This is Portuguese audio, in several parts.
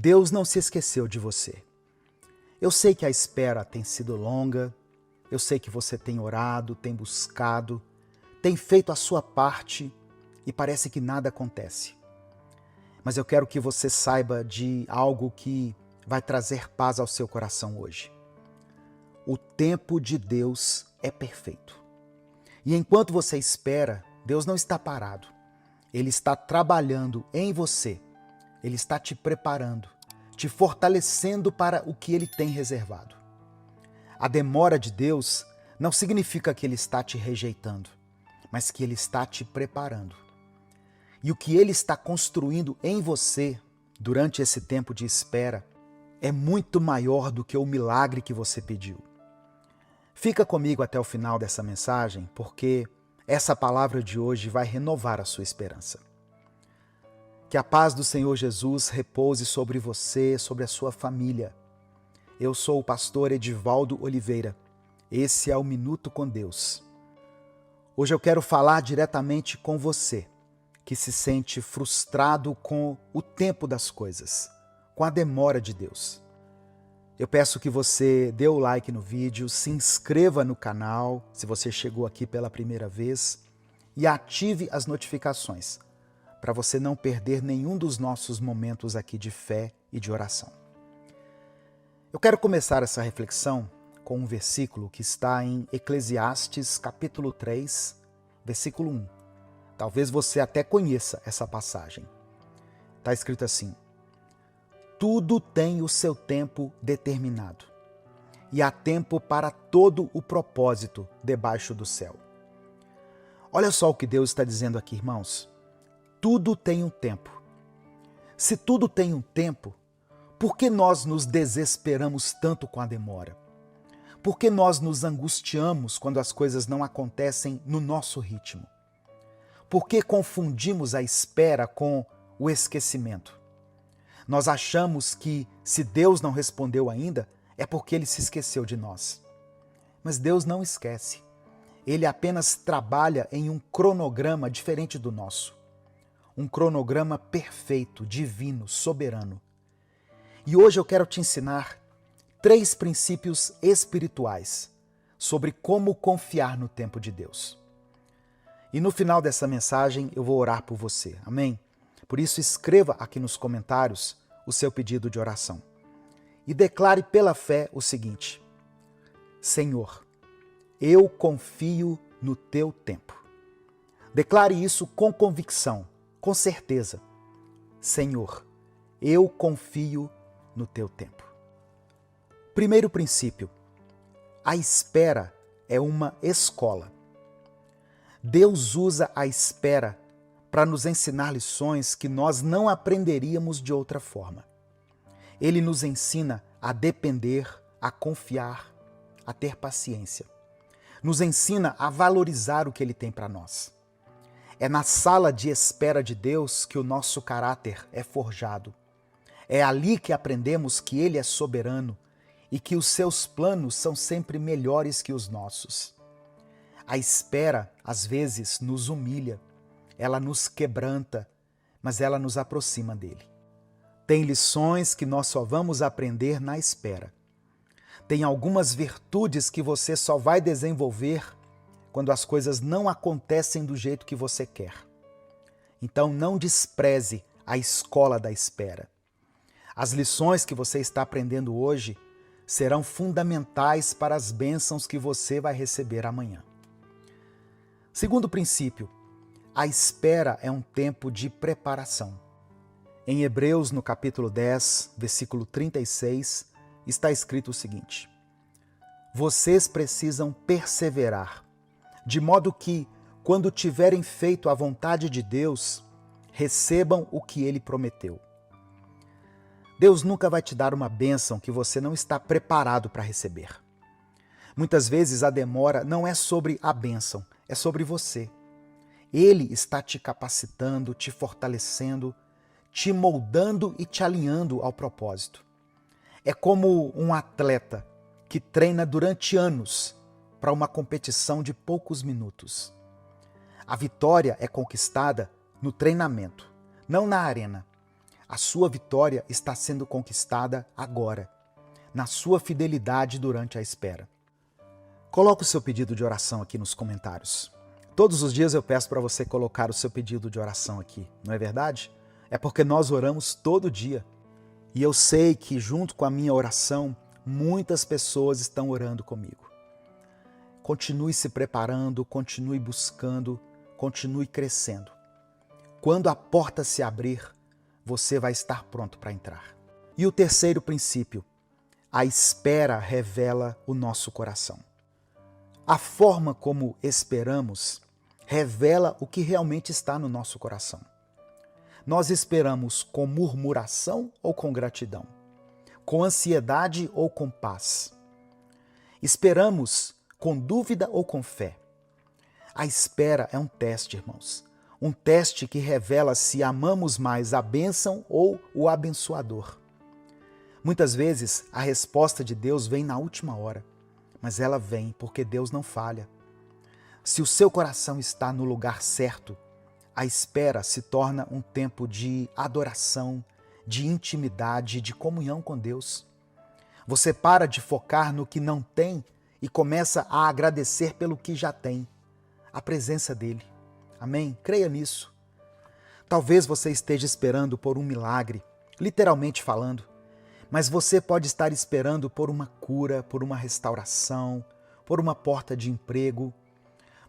Deus não se esqueceu de você. Eu sei que a espera tem sido longa, eu sei que você tem orado, tem buscado, tem feito a sua parte e parece que nada acontece. Mas eu quero que você saiba de algo que vai trazer paz ao seu coração hoje. O tempo de Deus é perfeito. E enquanto você espera, Deus não está parado. Ele está trabalhando em você. Ele está te preparando, te fortalecendo para o que Ele tem reservado. A demora de Deus não significa que Ele está te rejeitando, mas que Ele está te preparando. E o que Ele está construindo em você durante esse tempo de espera é muito maior do que o milagre que você pediu. Fica comigo até o final dessa mensagem, porque essa palavra de hoje vai renovar a sua esperança. Que a paz do Senhor Jesus repouse sobre você, sobre a sua família. Eu sou o pastor Edivaldo Oliveira. Esse é o Minuto com Deus. Hoje eu quero falar diretamente com você, que se sente frustrado com o tempo das coisas, com a demora de Deus. Eu peço que você dê o like no vídeo, se inscreva no canal, se você chegou aqui pela primeira vez, e ative as notificações, para você não perder nenhum dos nossos momentos aqui de fé e de oração. Eu quero começar essa reflexão com um versículo que está em Eclesiastes capítulo 3, versículo 1. Talvez você até conheça essa passagem. Está escrito assim: tudo tem o seu tempo determinado, e há tempo para todo o propósito debaixo do céu. Olha só o que Deus está dizendo aqui, irmãos. Tudo tem um tempo. Se tudo tem um tempo, por que nós nos desesperamos tanto com a demora? Por que nós nos angustiamos quando as coisas não acontecem no nosso ritmo? Por que confundimos a espera com o esquecimento? Nós achamos que se Deus não respondeu ainda, é porque Ele se esqueceu de nós. Mas Deus não esquece. Ele apenas trabalha em um cronograma diferente do nosso. Um cronograma perfeito, divino, soberano. E hoje eu quero te ensinar 3 princípios espirituais sobre como confiar no tempo de Deus. E no final dessa mensagem eu vou orar por você, amém? Por isso escreva aqui nos comentários o seu pedido de oração. E declare pela fé o seguinte: Senhor, eu confio no teu tempo. Declare isso com convicção, com certeza. Senhor, eu confio no teu tempo. Primeiro princípio: a espera é uma escola. Deus usa a espera para nos ensinar lições que nós não aprenderíamos de outra forma. Ele nos ensina a depender, a confiar, a ter paciência. Nos ensina a valorizar o que Ele tem para nós. É na sala de espera de Deus que o nosso caráter é forjado. É ali que aprendemos que Ele é soberano e que os seus planos são sempre melhores que os nossos. A espera, às vezes, nos humilha, ela nos quebranta, mas ela nos aproxima dele. Tem lições que nós só vamos aprender na espera. Tem algumas virtudes que você só vai desenvolver quando as coisas não acontecem do jeito que você quer. Então não despreze a escola da espera. As lições que você está aprendendo hoje serão fundamentais para as bênçãos que você vai receber amanhã. Segundo princípio, a espera é um tempo de preparação. Em Hebreus, no capítulo 10, versículo 36, está escrito o seguinte: vocês precisam perseverar, de modo que, quando tiverem feito a vontade de Deus, recebam o que Ele prometeu. Deus nunca vai te dar uma bênção que você não está preparado para receber. Muitas vezes a demora não é sobre a bênção, é sobre você. Ele está te capacitando, te fortalecendo, te moldando e te alinhando ao propósito. É como um atleta que treina durante anos para uma competição de poucos minutos. A vitória é conquistada no treinamento, não na arena. A sua vitória está sendo conquistada agora, na sua fidelidade durante a espera. Coloque o seu pedido de oração aqui nos comentários. Todos os dias eu peço para você colocar o seu pedido de oração aqui, não é verdade? É porque nós oramos todo dia. E eu sei que junto com a minha oração, muitas pessoas estão orando comigo. Continue se preparando, continue buscando, continue crescendo. Quando a porta se abrir, você vai estar pronto para entrar. E o terceiro princípio, a espera revela o nosso coração. A forma como esperamos revela o que realmente está no nosso coração. Nós esperamos com murmuração ou com gratidão? Com ansiedade ou com paz? Esperamos com dúvida ou com fé? A espera é um teste, irmãos. Um teste que revela se amamos mais a bênção ou o abençoador. Muitas vezes a resposta de Deus vem na última hora, mas ela vem porque Deus não falha. Se o seu coração está no lugar certo, a espera se torna um tempo de adoração, de intimidade, de comunhão com Deus. Você para de focar no que não tem e começa a agradecer pelo que já tem, a presença dele. Amém? Creia nisso. Talvez você esteja esperando por um milagre, literalmente falando, mas você pode estar esperando por uma cura, por uma restauração, por uma porta de emprego,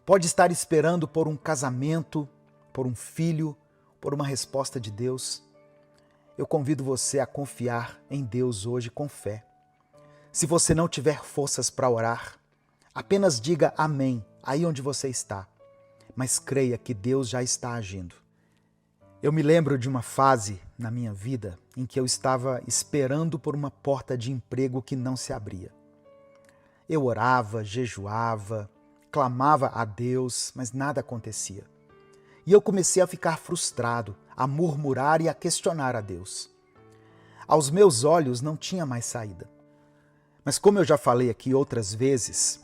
pode estar esperando por um casamento, por um filho, por uma resposta de Deus. Eu convido você a confiar em Deus hoje com fé. Se você não tiver forças para orar, apenas diga amém aí onde você está, mas creia que Deus já está agindo. Eu me lembro de uma fase na minha vida em que eu estava esperando por uma porta de emprego que não se abria. Eu orava, jejuava, clamava a Deus, mas nada acontecia. E eu comecei a ficar frustrado, a murmurar e a questionar a Deus. Aos meus olhos não tinha mais saída. Mas como eu já falei aqui outras vezes,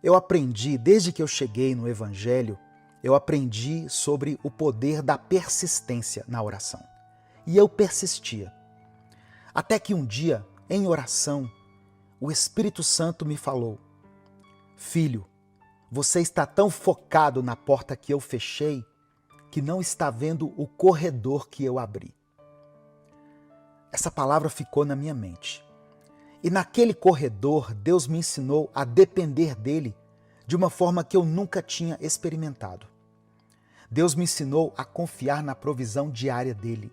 eu aprendi, desde que eu cheguei no Evangelho, eu aprendi sobre o poder da persistência na oração. E eu persistia. Até que um dia, em oração, o Espírito Santo me falou: Filho, você está tão focado na porta que eu fechei que não está vendo o corredor que eu abri. Essa palavra ficou na minha mente. E naquele corredor, Deus me ensinou a depender dele de uma forma que eu nunca tinha experimentado. Deus me ensinou a confiar na provisão diária dele.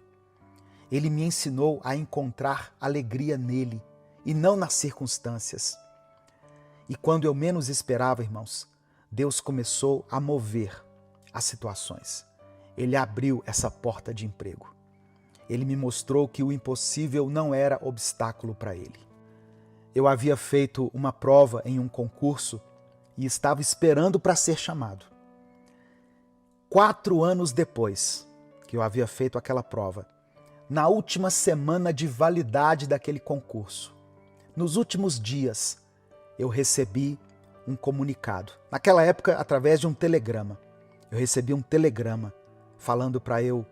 Ele me ensinou a encontrar alegria nele e não nas circunstâncias. E quando eu menos esperava, irmãos, Deus começou a mover as situações. Ele abriu essa porta de emprego. Ele me mostrou que o impossível não era obstáculo para ele. Eu havia feito uma prova em um concurso e estava esperando para ser chamado. 4 anos depois que eu havia feito aquela prova, na última semana de validade daquele concurso, nos últimos dias, eu recebi um comunicado. Naquela época, através de um telegrama. Eu recebi um telegrama falando para eu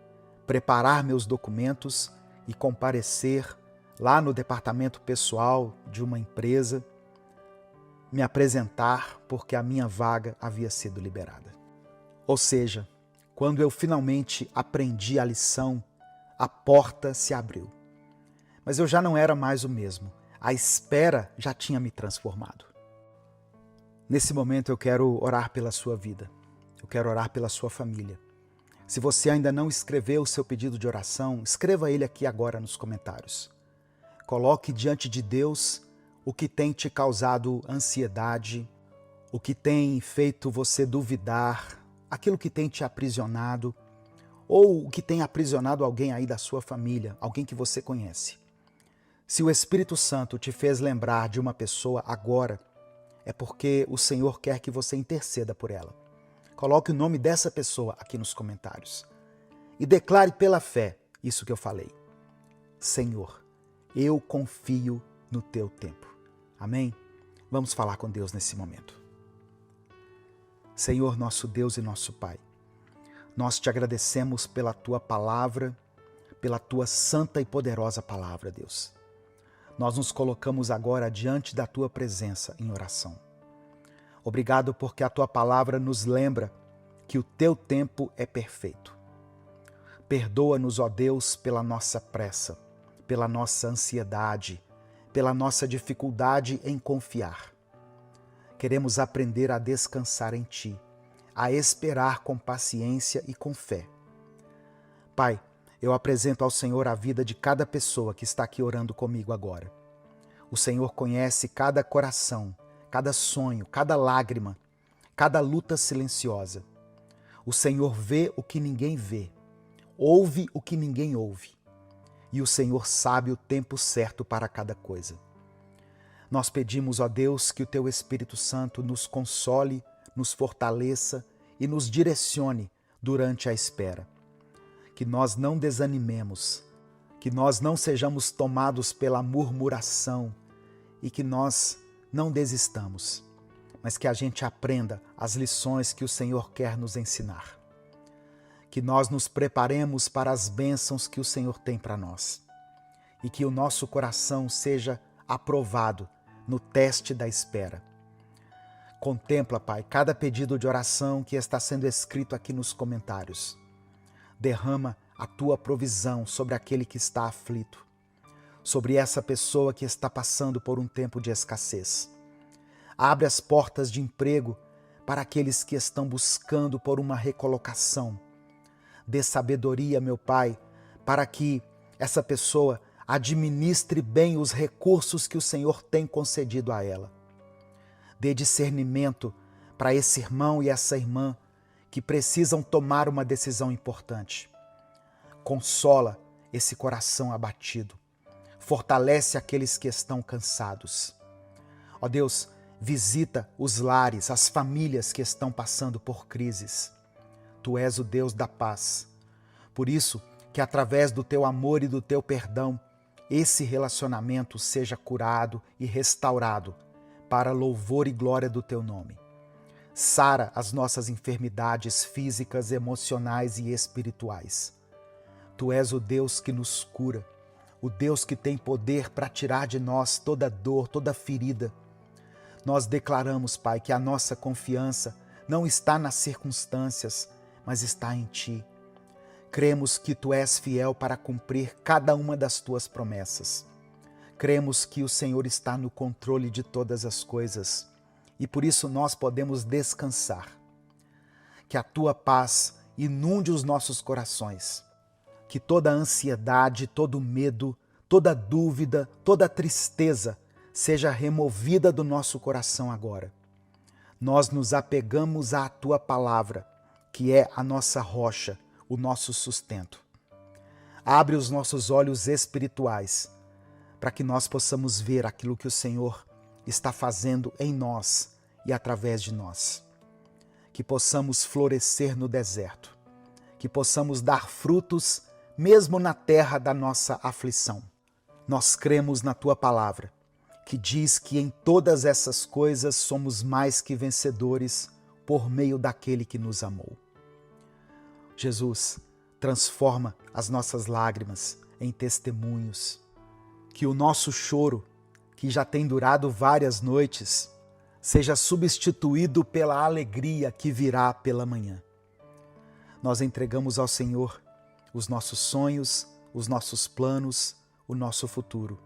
preparar meus documentos e comparecer lá no departamento pessoal de uma empresa, me apresentar porque a minha vaga havia sido liberada. Ou seja, quando eu finalmente aprendi a lição, a porta se abriu. Mas eu já não era mais o mesmo. A espera já tinha me transformado. Nesse momento eu quero orar pela sua vida. Eu quero orar pela sua família. Se você ainda não escreveu o seu pedido de oração, escreva ele aqui agora nos comentários. Coloque diante de Deus o que tem te causado ansiedade, o que tem feito você duvidar, aquilo que tem te aprisionado, ou o que tem aprisionado alguém aí da sua família, alguém que você conhece. Se o Espírito Santo te fez lembrar de uma pessoa agora, é porque o Senhor quer que você interceda por ela. Coloque o nome dessa pessoa aqui nos comentários. E declare pela fé isso que eu falei. Senhor, eu confio no teu tempo. Amém? Vamos falar com Deus nesse momento. Senhor, nosso Deus e nosso Pai, nós te agradecemos pela tua palavra, pela tua santa e poderosa palavra, Deus. Nós nos colocamos agora diante da tua presença em oração. Obrigado porque a tua palavra nos lembra que o teu tempo é perfeito. Perdoa-nos, ó Deus, pela nossa pressa, pela nossa ansiedade, pela nossa dificuldade em confiar. Queremos aprender a descansar em Ti, a esperar com paciência e com fé. Pai, eu apresento ao Senhor a vida de cada pessoa que está aqui orando comigo agora. O Senhor conhece cada coração, cada sonho, cada lágrima, cada luta silenciosa. O Senhor vê o que ninguém vê, ouve o que ninguém ouve. E o Senhor sabe o tempo certo para cada coisa. Nós pedimos, ó Deus, que o Teu Espírito Santo nos console, nos fortaleça e nos direcione durante a espera. Que nós não desanimemos, que nós não sejamos tomados pela murmuração e que nós não desistamos, mas que a gente aprenda as lições que o Senhor quer nos ensinar. Que nós nos preparemos para as bênçãos que o Senhor tem para nós e que o nosso coração seja aprovado no teste da espera. Contempla, Pai, cada pedido de oração que está sendo escrito aqui nos comentários. Derrama a Tua provisão sobre aquele que está aflito, sobre essa pessoa que está passando por um tempo de escassez. Abre as portas de emprego para aqueles que estão buscando por uma recolocação. Dê sabedoria, meu Pai, para que essa pessoa administre bem os recursos que o Senhor tem concedido a ela. Dê discernimento para esse irmão e essa irmã que precisam tomar uma decisão importante. Consola esse coração abatido. Fortalece aqueles que estão cansados. Ó Deus, visita os lares, as famílias que estão passando por crises. Tu és o Deus da paz. Por isso, que através do Teu amor e do Teu perdão, esse relacionamento seja curado e restaurado para louvor e glória do Teu nome. Sara as nossas enfermidades físicas, emocionais e espirituais. Tu és o Deus que nos cura, o Deus que tem poder para tirar de nós toda dor, toda ferida. Nós declaramos, Pai, que a nossa confiança não está nas circunstâncias, mas está em Ti. Cremos que Tu és fiel para cumprir cada uma das Tuas promessas. Cremos que o Senhor está no controle de todas as coisas e por isso nós podemos descansar. Que a Tua paz inunde os nossos corações. Que toda ansiedade, todo medo, toda dúvida, toda tristeza seja removida do nosso coração agora. Nós nos apegamos à Tua palavra, que é a nossa rocha, o nosso sustento. Abre os nossos olhos espirituais para que nós possamos ver aquilo que o Senhor está fazendo em nós e através de nós. Que possamos florescer no deserto, que possamos dar frutos mesmo na terra da nossa aflição. Nós cremos na Tua palavra, que diz que em todas essas coisas somos mais que vencedores por meio daquele que nos amou. Jesus, transforma as nossas lágrimas em testemunhos. Que o nosso choro, que já tem durado várias noites, seja substituído pela alegria que virá pela manhã. Nós entregamos ao Senhor os nossos sonhos, os nossos planos, o nosso futuro.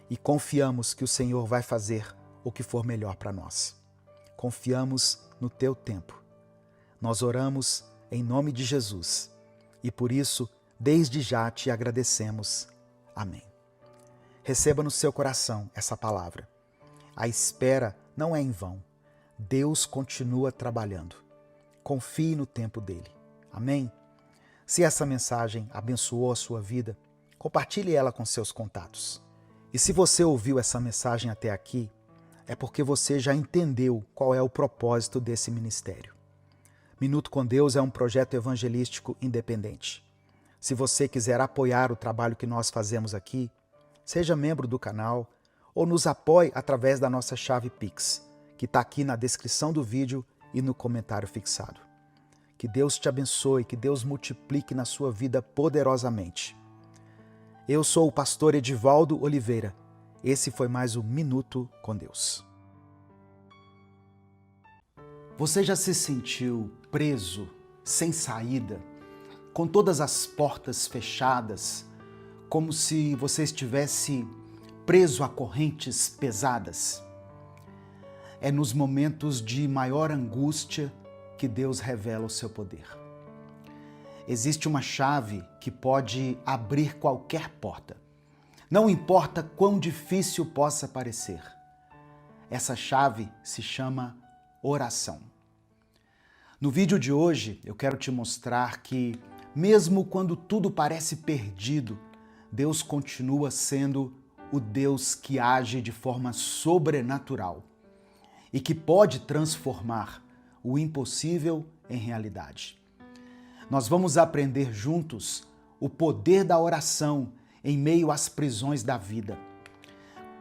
E confiamos que o Senhor vai fazer o que for melhor para nós. Confiamos no Teu tempo. Nós oramos em nome de Jesus e por isso, desde já Te agradecemos. Amém. Receba no seu coração essa palavra. A espera não é em vão. Deus continua trabalhando. Confie no tempo dele. Amém? Se essa mensagem abençoou a sua vida, compartilhe ela com seus contatos. E se você ouviu essa mensagem até aqui, é porque você já entendeu qual é o propósito desse ministério. Minuto com Deus é um projeto evangelístico independente. Se você quiser apoiar o trabalho que nós fazemos aqui, seja membro do canal ou nos apoie através da nossa chave Pix, que está aqui na descrição do vídeo e no comentário fixado. Que Deus te abençoe, que Deus multiplique na sua vida poderosamente. Eu sou o pastor Edivaldo Oliveira. Esse foi mais um Minuto com Deus. Você já se sentiu preso, sem saída, com todas as portas fechadas, como se você estivesse preso a correntes pesadas? É nos momentos de maior angústia que Deus revela o seu poder. Existe uma chave que pode abrir qualquer porta. Não importa quão difícil possa parecer. Essa chave se chama oração. No vídeo de hoje, eu quero te mostrar que, mesmo quando tudo parece perdido, Deus continua sendo o Deus que age de forma sobrenatural e que pode transformar o impossível em realidade. Nós vamos aprender juntos o poder da oração em meio às prisões da vida.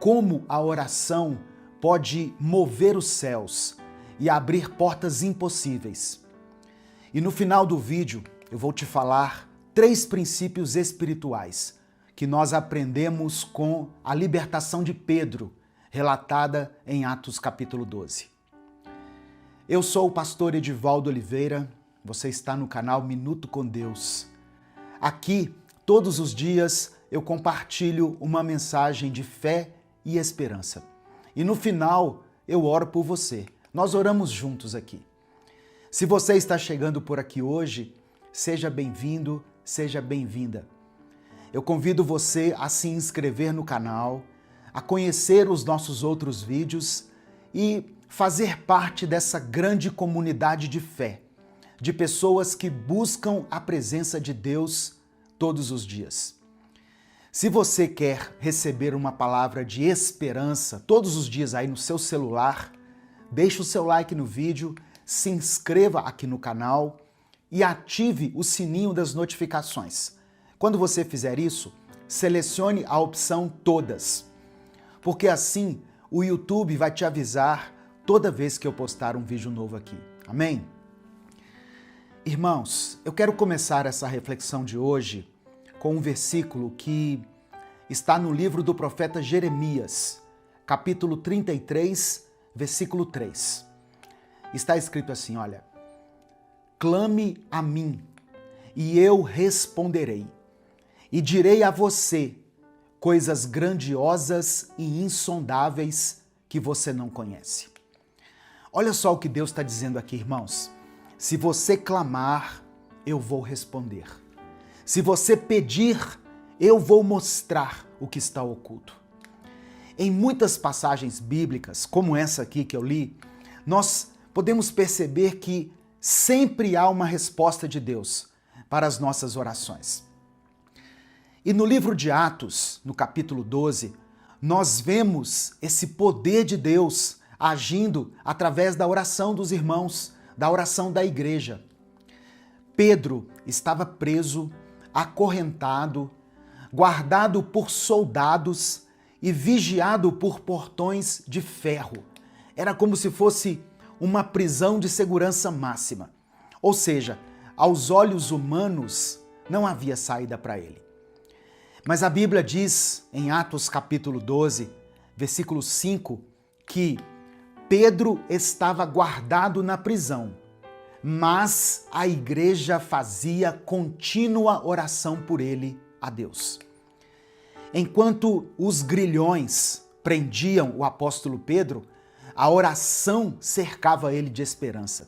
Como a oração pode mover os céus e abrir portas impossíveis. E no final do vídeo eu vou te falar 3 princípios espirituais que nós aprendemos com a libertação de Pedro, relatada em Atos capítulo 12. Eu sou o pastor Edivaldo Oliveira, você está no canal Minuto com Deus. Aqui, todos os dias, eu compartilho uma mensagem de fé e esperança. E no final, eu oro por você. Nós oramos juntos aqui. Se você está chegando por aqui hoje, seja bem-vindo, seja bem-vinda. Eu convido você a se inscrever no canal, a conhecer os nossos outros vídeos e fazer parte dessa grande comunidade de fé, de pessoas que buscam a presença de Deus todos os dias. Se você quer receber uma palavra de esperança todos os dias aí no seu celular, deixe o seu like no vídeo, se inscreva aqui no canal e ative o sininho das notificações. Quando você fizer isso, selecione a opção Todas, porque assim o YouTube vai te avisar toda vez que eu postar um vídeo novo aqui. Amém? Irmãos, eu quero começar essa reflexão de hoje com um versículo que está no livro do profeta Jeremias, capítulo 33, versículo 3. Está escrito assim, olha: clame a mim, e eu responderei, e direi a você coisas grandiosas e insondáveis que você não conhece. Olha só o que Deus está dizendo aqui, irmãos. Se você clamar, eu vou responder. Se você pedir, eu vou mostrar o que está oculto. Em muitas passagens bíblicas, como essa aqui que eu li, nós podemos perceber que sempre há uma resposta de Deus para as nossas orações. E no livro de Atos, no capítulo 12, nós vemos esse poder de Deus agindo através da oração dos irmãos, da oração da igreja. Pedro estava preso, acorrentado, guardado por soldados e vigiado por portões de ferro. Era como se fosse uma prisão de segurança máxima. Ou seja, aos olhos humanos não havia saída para ele. Mas a Bíblia diz em Atos capítulo 12, versículo 5, que Pedro estava guardado na prisão, mas a igreja fazia contínua oração por ele a Deus. Enquanto os grilhões prendiam o apóstolo Pedro, a oração cercava ele de esperança.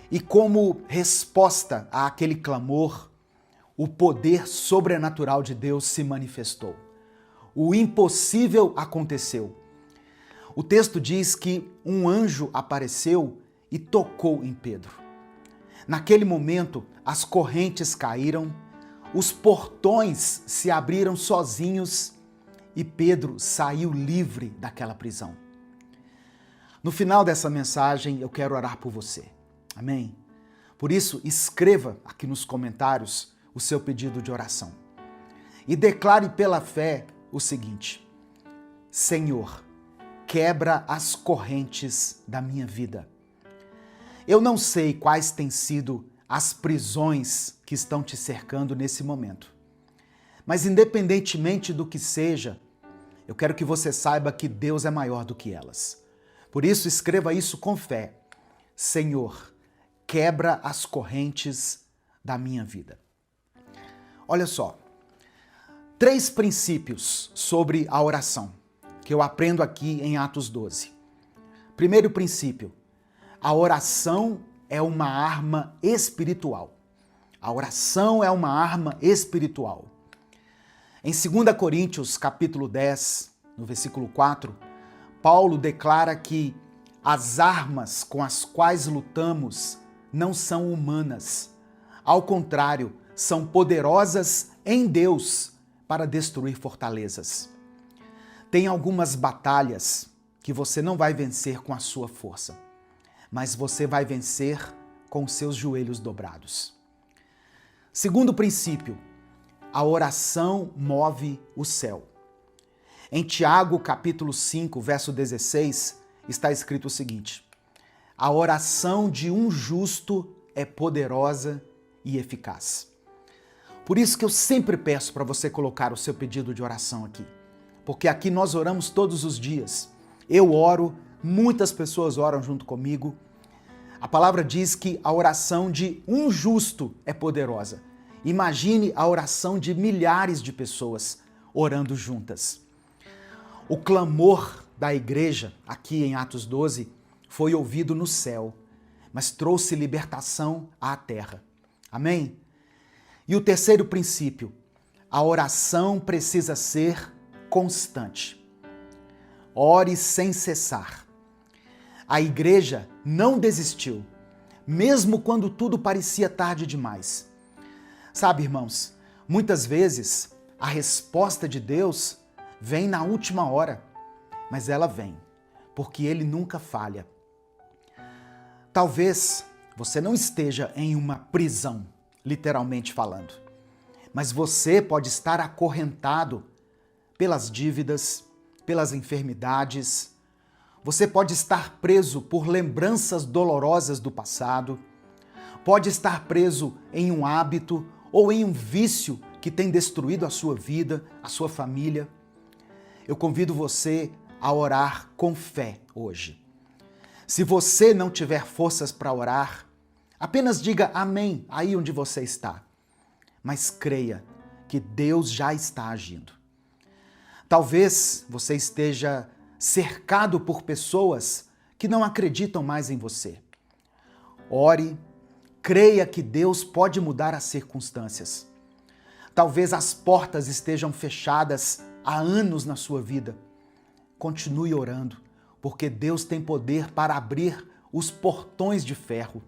E como resposta àquele clamor, o poder sobrenatural de Deus se manifestou. O impossível aconteceu. O texto diz que um anjo apareceu e tocou em Pedro. Naquele momento, as correntes caíram, os portões se abriram sozinhos e Pedro saiu livre daquela prisão. No final dessa mensagem, eu quero orar por você. Amém? Por isso, escreva aqui nos comentários o seu pedido de oração. E declare pela fé o seguinte: Senhor, quebra as correntes da minha vida. Eu não sei quais têm sido as prisões que estão te cercando nesse momento, Mas independentemente do que seja, eu quero que você saiba que Deus é maior do que elas. Por isso, escreva isso com fé. Senhor, quebra as correntes da minha vida. Olha só, 3 princípios sobre a oração que eu aprendo aqui em Atos 12. Primeiro princípio, a oração é uma arma espiritual. A oração é uma arma espiritual. Em 2 Coríntios, capítulo 10, no versículo 4, Paulo declara que as armas com as quais lutamos não são humanas. Ao contrário, são poderosas em Deus para destruir fortalezas. Tem algumas batalhas que você não vai vencer com a sua força, mas você vai vencer com os seus joelhos dobrados. Segundo princípio, a oração move o céu. Em Tiago, capítulo 5, verso 16, está escrito o seguinte: a oração de um justo é poderosa e eficaz. Por isso que eu sempre peço para você colocar o seu pedido de oração aqui, porque aqui nós oramos todos os dias. Eu oro, muitas pessoas oram junto comigo. A palavra diz que a oração de um justo é poderosa. Imagine a oração de milhares de pessoas orando juntas. O clamor da igreja, aqui em Atos 12, foi ouvido no céu, mas trouxe libertação à terra. Amém? E o terceiro princípio, a oração precisa ser constante. Ore sem cessar. A igreja não desistiu, mesmo quando tudo parecia tarde demais. Sabe, irmãos, muitas vezes a resposta de Deus vem na última hora, mas ela vem, porque Ele nunca falha. Talvez você não esteja em uma prisão, literalmente falando, mas você pode estar acorrentado pelas dívidas, pelas enfermidades. Você pode estar preso por lembranças dolorosas do passado, pode estar preso em um hábito ou em um vício que tem destruído a sua vida, a sua família. Eu convido você a orar com fé hoje. Se você não tiver forças para orar, apenas diga amém aí onde você está. Mas creia que Deus já está agindo. Talvez você esteja cercado por pessoas que não acreditam mais em você. Ore, creia que Deus pode mudar as circunstâncias. Talvez as portas estejam fechadas há anos na sua vida. Continue orando, porque Deus tem poder para abrir os portões de ferro.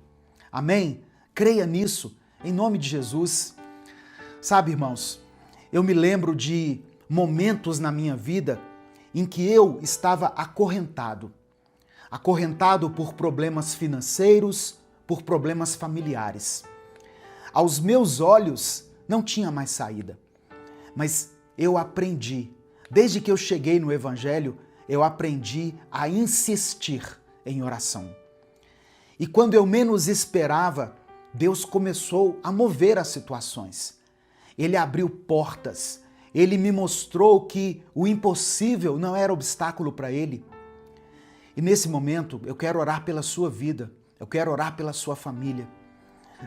Amém? Creia nisso, em nome de Jesus. Sabe, irmãos, eu me lembro de momentos na minha vida em que eu estava acorrentado por problemas financeiros, por problemas familiares. Aos meus olhos não tinha mais saída, mas eu aprendi, desde que eu cheguei no Evangelho, eu aprendi a insistir em oração. E quando eu menos esperava, Deus começou a mover as situações. Ele abriu portas, Ele me mostrou que o impossível não era obstáculo para Ele. E nesse momento eu quero orar pela sua vida, eu quero orar pela sua família.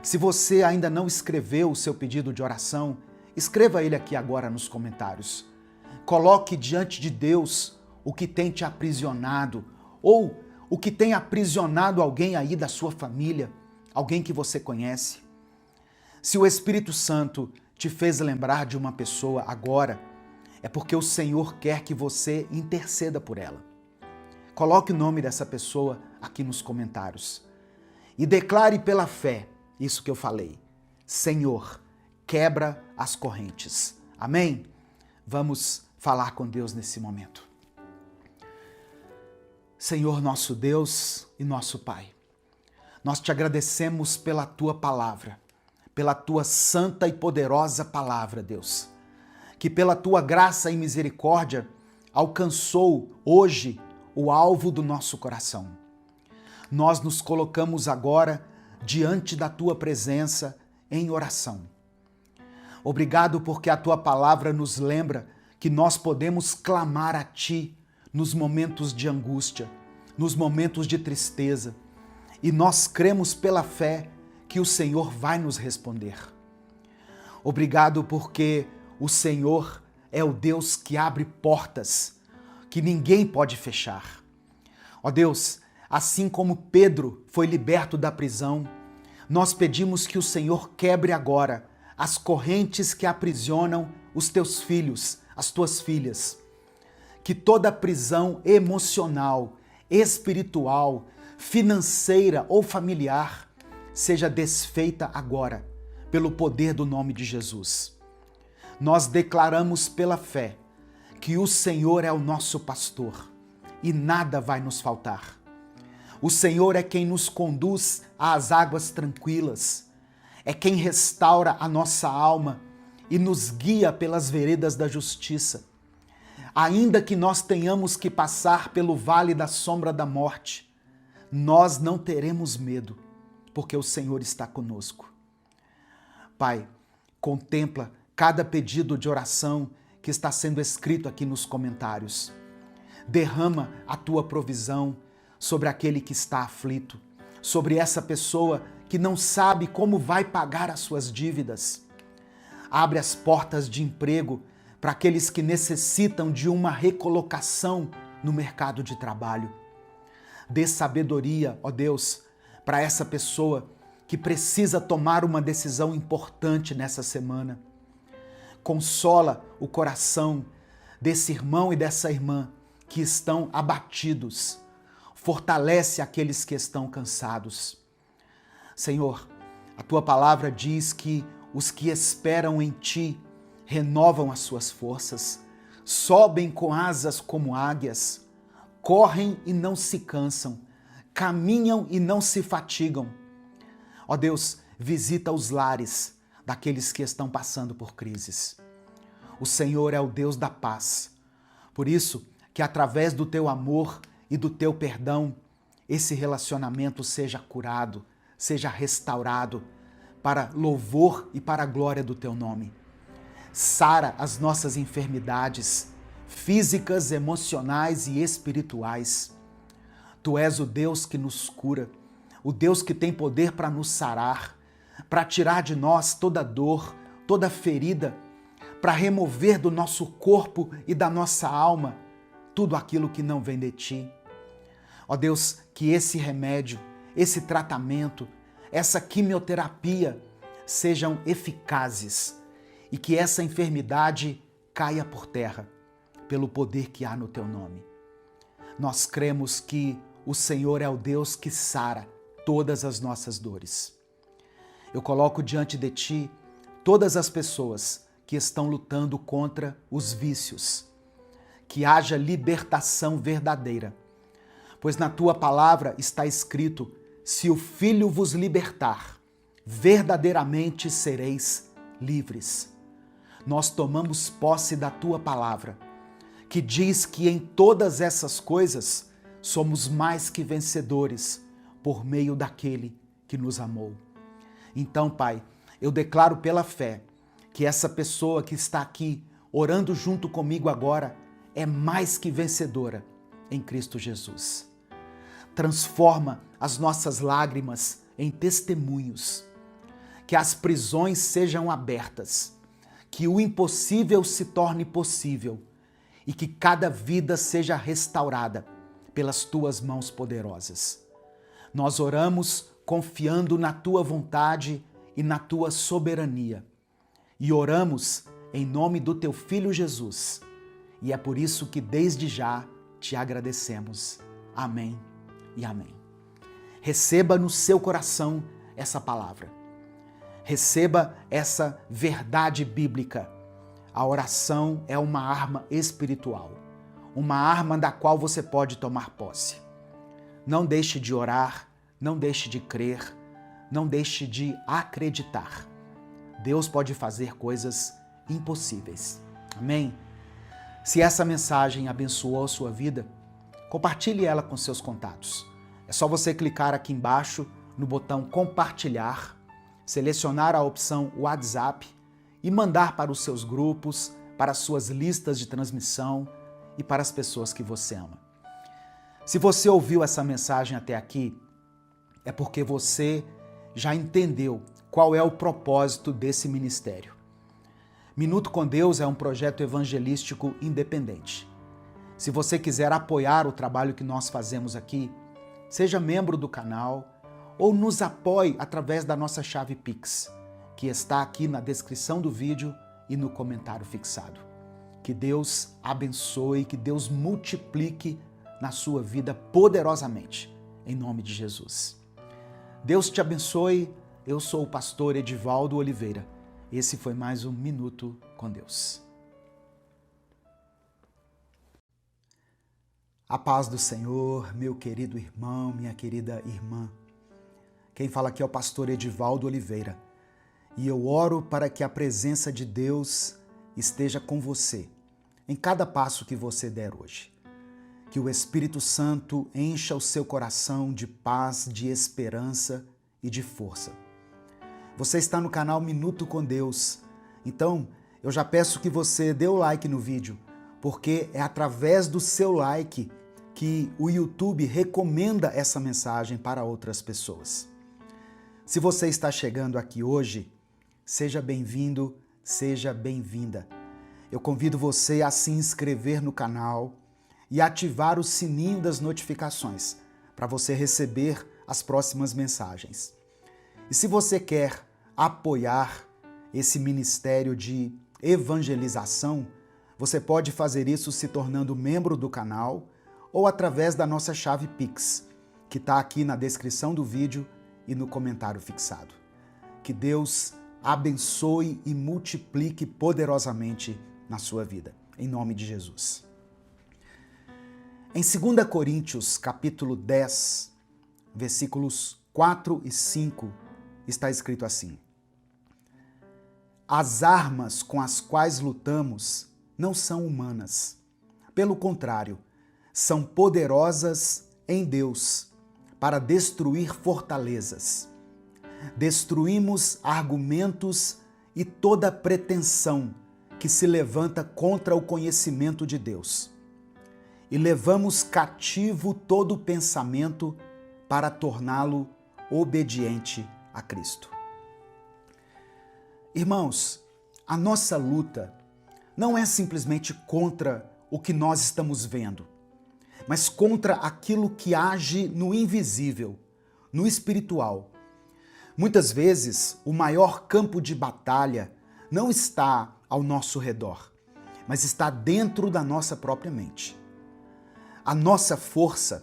Se você ainda não escreveu o seu pedido de oração, escreva ele aqui agora nos comentários. Coloque diante de Deus o que tem te aprisionado ou o que tem aprisionado alguém aí da sua família, alguém que você conhece. Se o Espírito Santo te fez lembrar de uma pessoa agora, é porque o Senhor quer que você interceda por ela. Coloque o nome dessa pessoa aqui nos comentários e declare pela fé isso que eu falei. Senhor, quebra as correntes. Amém? Vamos falar com Deus nesse momento. Senhor, nosso Deus e nosso Pai, nós te agradecemos pela Tua palavra, pela Tua santa e poderosa palavra, Deus, que pela Tua graça e misericórdia alcançou hoje o alvo do nosso coração. Nós nos colocamos agora diante da Tua presença em oração. Obrigado porque a tua palavra nos lembra que nós podemos clamar a ti nos momentos de angústia, nos momentos de tristeza, e nós cremos pela fé que o Senhor vai nos responder. Obrigado porque o Senhor é o Deus que abre portas que ninguém pode fechar. Ó Deus, assim como Pedro foi liberto da prisão, nós pedimos que o Senhor quebre agora as correntes que aprisionam os teus filhos, as tuas filhas. Que toda prisão emocional, espiritual, financeira ou familiar seja desfeita agora, pelo poder do nome de Jesus. Nós declaramos pela fé que o Senhor é o nosso pastor e nada vai nos faltar. O Senhor é quem nos conduz às águas tranquilas, é quem restaura a nossa alma e nos guia pelas veredas da justiça. Ainda que nós tenhamos que passar pelo vale da sombra da morte, nós não teremos medo, porque o Senhor está conosco. Pai, contempla cada pedido de oração que está sendo escrito aqui nos comentários. Derrama a tua provisão sobre aquele que está aflito, sobre essa pessoa que não sabe como vai pagar as suas dívidas. Abre as portas de emprego para aqueles que necessitam de uma recolocação no mercado de trabalho. Dê sabedoria, ó Deus, para essa pessoa que precisa tomar uma decisão importante nessa semana. Consola o coração desse irmão e dessa irmã que estão abatidos. Fortalece aqueles que estão cansados. Senhor, a tua palavra diz que os que esperam em ti renovam as suas forças, sobem com asas como águias, correm e não se cansam, caminham e não se fatigam. Ó Deus, visita os lares daqueles que estão passando por crises. O Senhor é o Deus da paz. Por isso, que através do teu amor e do teu perdão, esse relacionamento seja curado, seja restaurado para louvor e para a glória do teu nome. Sara as nossas enfermidades físicas, emocionais e espirituais. Tu és o Deus que nos cura, o Deus que tem poder para nos sarar, para tirar de nós toda dor, toda ferida, para remover do nosso corpo e da nossa alma tudo aquilo que não vem de ti. Ó Deus, que esse remédio, esse tratamento, essa quimioterapia sejam eficazes e que essa enfermidade caia por terra pelo poder que há no teu nome. Nós cremos que o Senhor é o Deus que sara todas as nossas dores. Eu coloco diante de ti todas as pessoas que estão lutando contra os vícios. Que haja libertação verdadeira. Pois na tua palavra está escrito: se o Filho vos libertar, verdadeiramente sereis livres. Nós tomamos posse da tua palavra, que diz que em todas essas coisas somos mais que vencedores por meio daquele que nos amou. Então, Pai, eu declaro pela fé que essa pessoa que está aqui orando junto comigo agora é mais que vencedora em Cristo Jesus. Transforma as nossas lágrimas em testemunhos, que as prisões sejam abertas, que o impossível se torne possível e que cada vida seja restaurada pelas tuas mãos poderosas. Nós oramos confiando na tua vontade e na tua soberania. E oramos em nome do teu Filho Jesus. E é por isso que desde já te agradecemos. Amém e amém. Receba no seu coração essa palavra. Receba essa verdade bíblica. A oração é uma arma espiritual, uma arma da qual você pode tomar posse. Não deixe de orar, não deixe de crer, não deixe de acreditar. Deus pode fazer coisas impossíveis. Amém? Se essa mensagem abençoou a sua vida, compartilhe ela com seus contatos. É só você clicar aqui embaixo no botão compartilhar, selecionar a opção WhatsApp e mandar para os seus grupos, para as suas listas de transmissão e para as pessoas que você ama. Se você ouviu essa mensagem até aqui, é porque você já entendeu qual é o propósito desse ministério. Minuto com Deus é um projeto evangelístico independente. Se você quiser apoiar o trabalho que nós fazemos aqui, seja membro do canal ou nos apoie através da nossa chave Pix, que está aqui na descrição do vídeo e no comentário fixado. Que Deus abençoe, que Deus multiplique na sua vida poderosamente, em nome de Jesus. Deus te abençoe, eu sou o pastor Edivaldo Oliveira. Esse foi mais um Minuto com Deus. A paz do Senhor, meu querido irmão, minha querida irmã. Quem fala aqui é o pastor Edivaldo Oliveira. E eu oro para que a presença de Deus esteja com você em cada passo que você der hoje. Que o Espírito Santo encha o seu coração de paz, de esperança e de força. Você está no canal Minuto com Deus, então eu já peço que você dê o like no vídeo, porque é através do seu like que o YouTube recomenda essa mensagem para outras pessoas. Se você está chegando aqui hoje, seja bem-vindo, seja bem-vinda. Eu convido você a se inscrever no canal e ativar o sininho das notificações para você receber as próximas mensagens. E se você quer apoiar esse ministério de evangelização, você pode fazer isso se tornando membro do canal ou através da nossa chave Pix, que está aqui na descrição do vídeo e no comentário fixado. Que Deus abençoe e multiplique poderosamente na sua vida, em nome de Jesus. Em 2 Coríntios, capítulo 10, versículos 4 e 5, está escrito assim: as armas com as quais lutamos não são humanas. Pelo contrário, são poderosas em Deus para destruir fortalezas. Destruímos argumentos e toda pretensão que se levanta contra o conhecimento de Deus. E levamos cativo todo pensamento para torná-lo obediente a Cristo. Irmãos, a nossa luta não é simplesmente contra o que nós estamos vendo, mas contra aquilo que age no invisível, no espiritual. Muitas vezes, o maior campo de batalha não está ao nosso redor, mas está dentro da nossa própria mente. A nossa força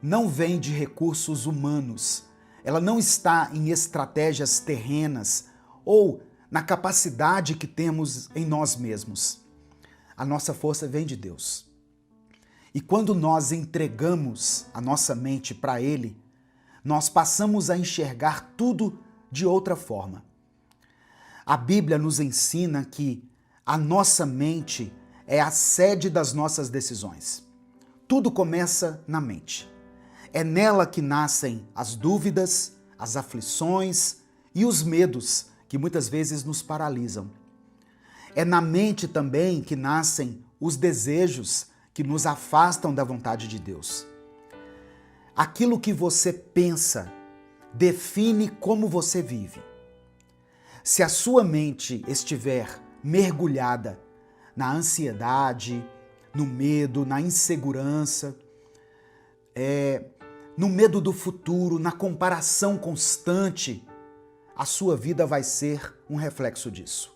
não vem de recursos humanos, ela não está em estratégias terrenas ou na capacidade que temos em nós mesmos. A nossa força vem de Deus. E quando nós entregamos a nossa mente para Ele, nós passamos a enxergar tudo de outra forma. A Bíblia nos ensina que a nossa mente é a sede das nossas decisões. Tudo começa na mente. É nela que nascem as dúvidas, as aflições e os medos que muitas vezes nos paralisam. É na mente também que nascem os desejos que nos afastam da vontade de Deus. Aquilo que você pensa define como você vive. Se a sua mente estiver mergulhada na ansiedade, no medo, na insegurança, no medo do futuro, na comparação constante, a sua vida vai ser um reflexo disso.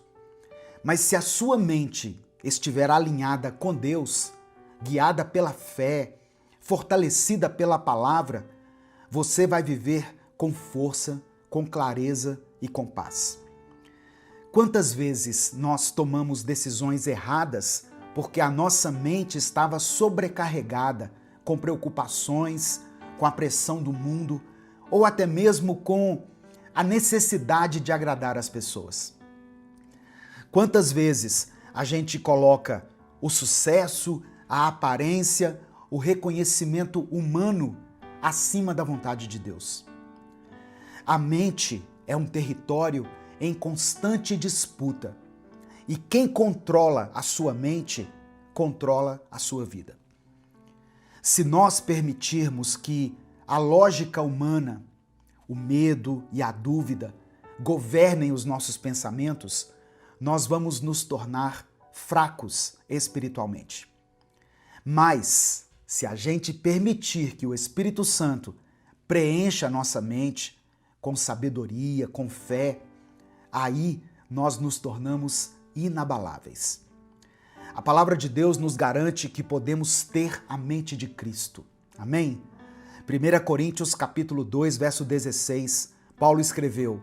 Mas se a sua mente estiver alinhada com Deus, guiada pela fé, fortalecida pela palavra, você vai viver com força, com clareza e com paz. Quantas vezes nós tomamos decisões erradas porque a nossa mente estava sobrecarregada com preocupações, com a pressão do mundo ou até mesmo com a necessidade de agradar as pessoas? Quantas vezes a gente coloca o sucesso, a aparência, o reconhecimento humano acima da vontade de Deus? A mente é um território em constante disputa. E quem controla a sua mente, controla a sua vida. Se nós permitirmos que a lógica humana, o medo e a dúvida governem os nossos pensamentos, nós vamos nos tornar fracos espiritualmente. Mas, se a gente permitir que o Espírito Santo preencha a nossa mente com sabedoria, com fé, aí nós nos tornamos inabaláveis. A palavra de Deus nos garante que podemos ter a mente de Cristo. Amém? 1 Coríntios capítulo 2, verso 16, Paulo escreveu: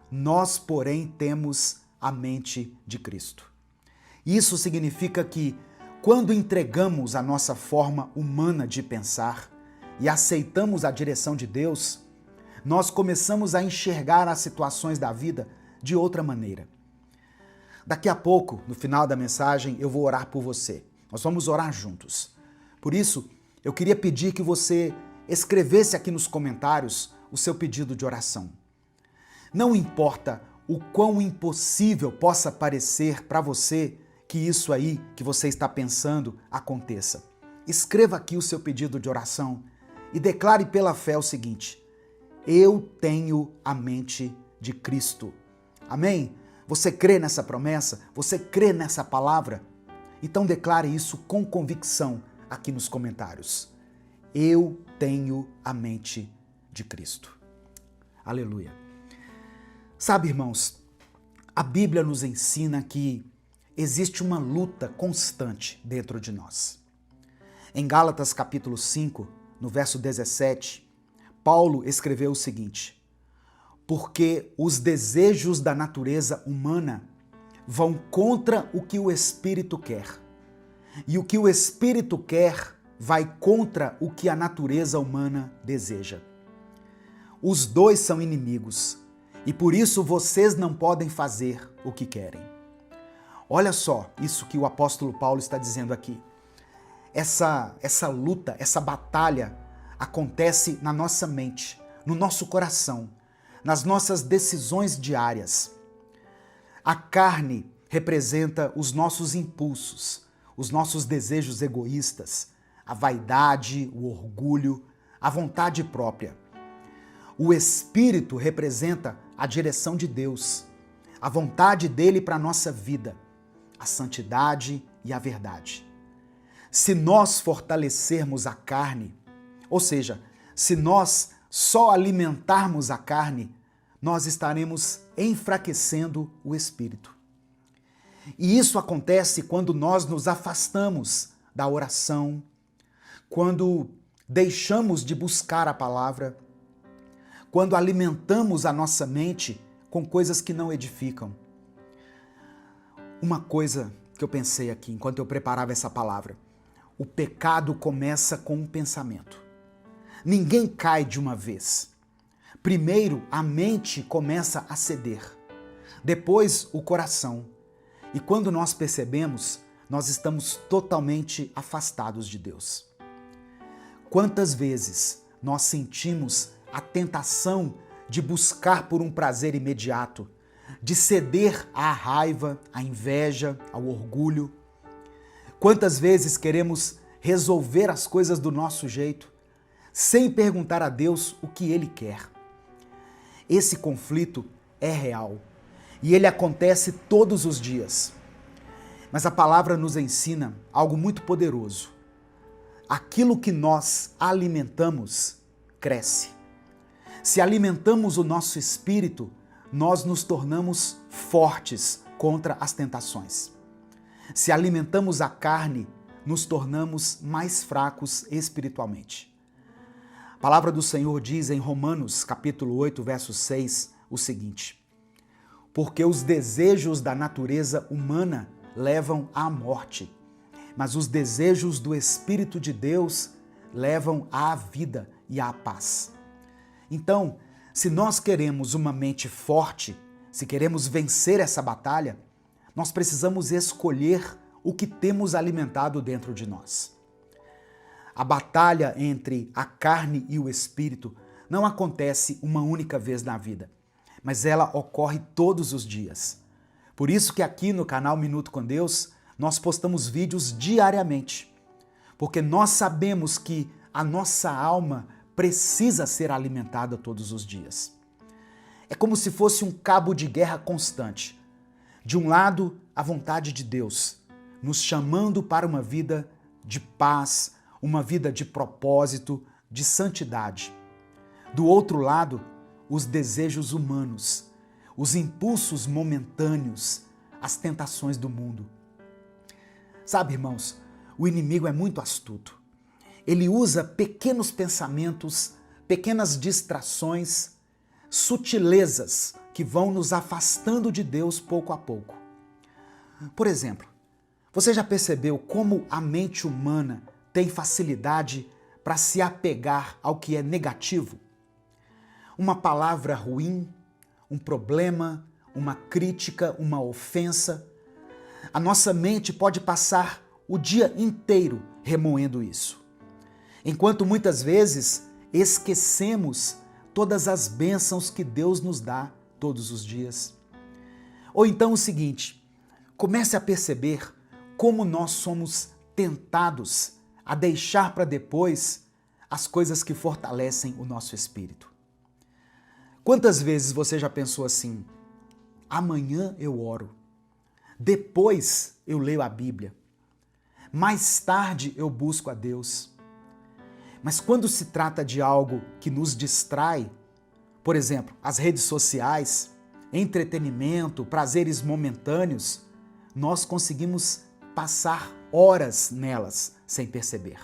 nós, porém, temos a mente de Cristo. Isso significa que, quando entregamos a nossa forma humana de pensar e aceitamos a direção de Deus, nós começamos a enxergar as situações da vida de outra maneira. Daqui a pouco, no final da mensagem, eu vou orar por você. Nós vamos orar juntos. Por isso, eu queria pedir que você escrevesse aqui nos comentários o seu pedido de oração. Não importa o quão impossível possa parecer para você que isso aí que você está pensando aconteça. Escreva aqui o seu pedido de oração e declare pela fé o seguinte: eu tenho a mente de Cristo. Amém? Você crê nessa promessa? Você crê nessa palavra? Então declare isso com convicção aqui nos comentários. Eu tenho a mente de Cristo. Aleluia. Sabe, irmãos, a Bíblia nos ensina que existe uma luta constante dentro de nós. Em Gálatas capítulo 5, no verso 17, Paulo escreveu o seguinte: porque os desejos da natureza humana vão contra o que o Espírito quer, e o que o Espírito quer vai contra o que a natureza humana deseja. Os dois são inimigos, e por isso vocês não podem fazer o que querem. Olha só isso que o apóstolo Paulo está dizendo aqui. Essa luta, essa batalha acontece na nossa mente, no nosso coração, nas nossas decisões diárias. A carne representa os nossos impulsos, os nossos desejos egoístas, a vaidade, o orgulho, a vontade própria. O Espírito representa a direção de Deus, a vontade dele para a nossa vida, a santidade e a verdade. Se nós fortalecermos a carne, ou seja, se nós só alimentarmos a carne, nós estaremos enfraquecendo o espírito. E isso acontece quando nós nos afastamos da oração, quando deixamos de buscar a palavra, quando alimentamos a nossa mente com coisas que não edificam. Uma coisa que eu pensei aqui enquanto eu preparava essa palavra: o pecado começa com um pensamento. Ninguém cai de uma vez. Primeiro, a mente começa a ceder, depois o coração. E quando nós percebemos, nós estamos totalmente afastados de Deus. Quantas vezes nós sentimos a tentação de buscar por um prazer imediato, de ceder à raiva, à inveja, ao orgulho? Quantas vezes queremos resolver as coisas do nosso jeito, sem perguntar a Deus o que Ele quer? Esse conflito é real e ele acontece todos os dias. Mas a palavra nos ensina algo muito poderoso. Aquilo que nós alimentamos cresce. Se alimentamos o nosso espírito, nós nos tornamos fortes contra as tentações. Se alimentamos a carne, nos tornamos mais fracos espiritualmente. A palavra do Senhor diz em Romanos, capítulo 8, verso 6, o seguinte: porque os desejos da natureza humana levam à morte, mas os desejos do Espírito de Deus levam à vida e à paz. Então, se nós queremos uma mente forte, se queremos vencer essa batalha, nós precisamos escolher o que temos alimentado dentro de nós. A batalha entre a carne e o espírito não acontece uma única vez na vida, mas ela ocorre todos os dias. Por isso que aqui no canal Minuto com Deus, nós postamos vídeos diariamente, porque nós sabemos que a nossa alma precisa ser alimentada todos os dias. É como se fosse um cabo de guerra constante. De um lado, a vontade de Deus, nos chamando para uma vida de paz, uma vida de propósito, de santidade. Do outro lado, os desejos humanos, os impulsos momentâneos, as tentações do mundo. Sabe, irmãos, o inimigo é muito astuto. Ele usa pequenos pensamentos, pequenas distrações, sutilezas que vão nos afastando de Deus pouco a pouco. Por exemplo, você já percebeu como a mente humana tem facilidade para se apegar ao que é negativo? Uma palavra ruim, um problema, uma crítica, uma ofensa. A nossa mente pode passar o dia inteiro remoendo isso. Enquanto muitas vezes esquecemos todas as bênçãos que Deus nos dá todos os dias. Ou então o seguinte, comece a perceber como nós somos tentados a deixar para depois as coisas que fortalecem o nosso espírito. Quantas vezes você já pensou assim, amanhã eu oro, depois eu leio a Bíblia, mais tarde eu busco a Deus. Mas quando se trata de algo que nos distrai, por exemplo, as redes sociais, entretenimento, prazeres momentâneos, nós conseguimos passar horas nelas sem perceber.